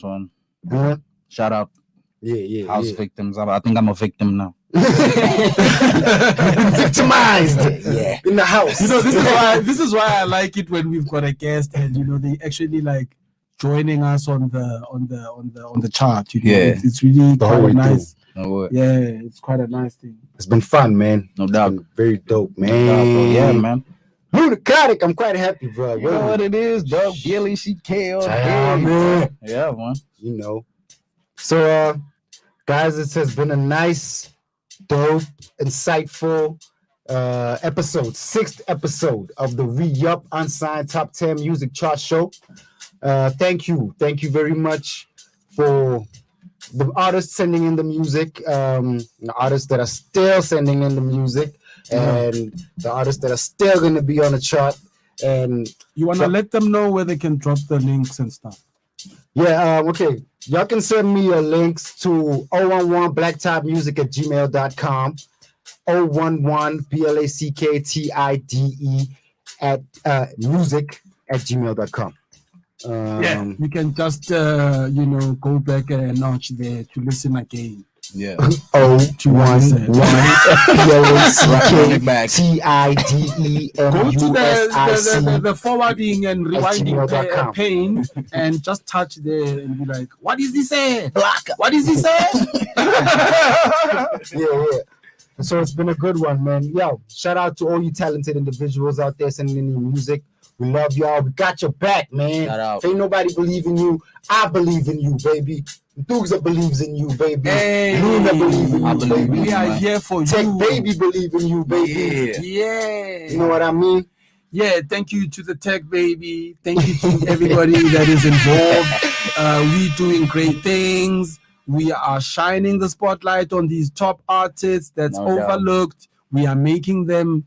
this one. Huh? Shout out. Yeah. House victims. I think I'm a victim now. Victimized. Yeah. In the house. You know, this is why I like it when we've got a guest and they actually like joining us on the chart. You know, Yeah. it's really quite nice. No, yeah, it's quite a nice thing. It's been fun, man. No doubt. Very dope, man. No doubt, bro. Yeah, man. Ludicratic, I'm quite happy, bro. You know what it is, dog. Billy, she killed. Man. Yeah, man. You know. So, guys, this has been a nice, dope, insightful episode, 6th episode of the Re-Up Unsigned Top 10 Music Chart Show. Thank you very much for the artists sending in the music, the artists that are still sending in the music, and the artists that are still going to be on the chart. And you want to let them know where they can drop the links and stuff. Yeah, okay. Y'all can send me your links to 011blacktopmusic@gmail.com, 011blacktide at music@gmail.com. Yeah, you can just go back a notch there to listen again. Yeah. 011blacktide. Go to the forwarding and rewinding pane and just touch there and be like, what is he saying? What is he saying? Yeah. So it's been a good one, man. Yo, shout out to all you talented individuals out there sending in your music. We love y'all. We got your back, man. Shout out. Ain't nobody believe in you. I believe in you, baby. Nthuxa believes in you, baby. Hey, Luna believe in you, baby. We are here for Tech you. Baby believe in you, baby. Yeah. You know what I mean? Yeah, thank you to the Tech Baby. Thank you to everybody that is involved. We doing great things. We are shining the spotlight on these top artists that's overlooked. We are making them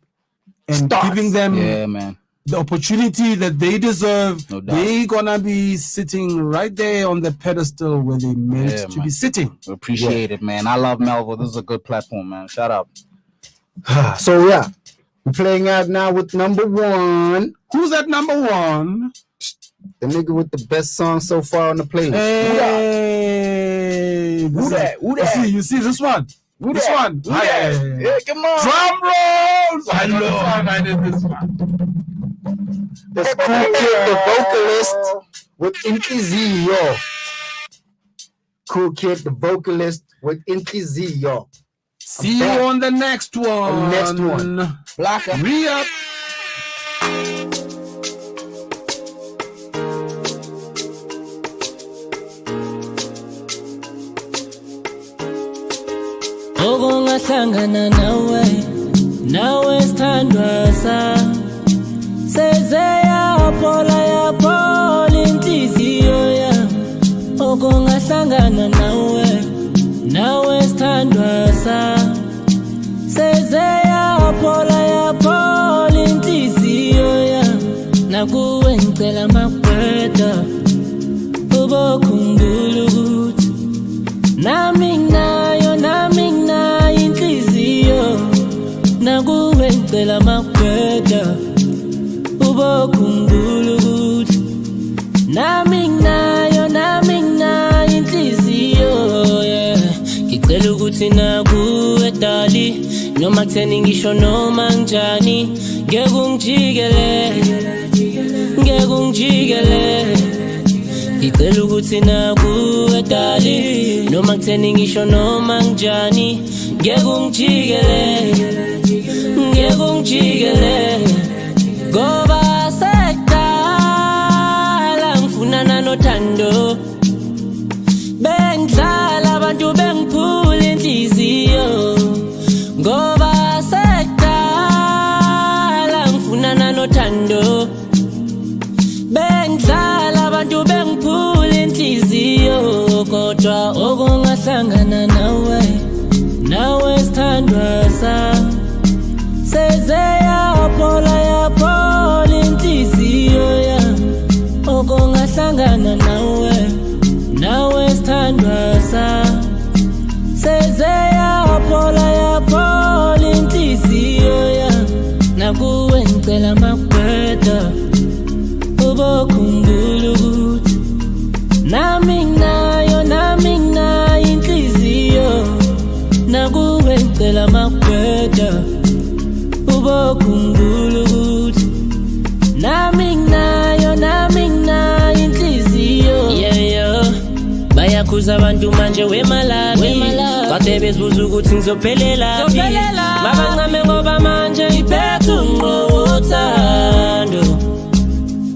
and giving them the opportunity that they deserve. They're gonna be sitting right there on the pedestal where they meant to be sitting. Appreciate it, man. I love Melville. This is a good platform, man. Shout out. So yeah, we're playing out now with number 1. Who's at number 1? The nigga with the best song so far on the playlist. Hey, Who that? You see this one? This one? Yeah, come on. Drum rolls! I did this one. The Cool Kid, the vocalist with Nthato. Cool Kid, the vocalist with Nthato. See you on the next one. Blacker. Re-up. Okungahlangana nawe sithandwa sami seze yaphola inhliziyo yami okungahlangana nawe sithandwa sami seze yaphola inhliziyo yami nakuwe ngicela makweda ubokhumbula ukuthi nami nginayo inhliziyo nakuwe ngicela makweda ubokhumbula ukuthi nami nginayo inhliziyo ngicela ukuthi nakuwe dali noma kutheni ngisho noma njani ngeke ungijikele ngicela ukuthi nakuwe dali noma kutheni ngisho noma njani ngeke ungijikele ngoba sekudala ngifunana nothando bengidlala abantu bengiphula inhliziyo ngoba sekudala ngifunana nothando bengidlala abantu bengiphula inhliziyo kodwa okungahlangana nawe sithandwa sami seze yaphola inhliziyo yami okungahlangana nawe sithandwa sami seze yaphola inhliziyo yami nakuwe ngicela makweda ubokhumbula ukuthi nami Ngicela makweda ubokhumbula ukuthi nami nginayo inhliziyo yeah bayakhuza abantu manje wemalami kade bezibuza ukuthi ngizophelela mabancame ngoba manje ngiphethe unqothando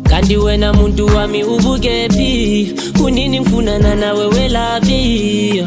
kanti wena muntu wami ubukephi kunini ngifunana nawe welaphi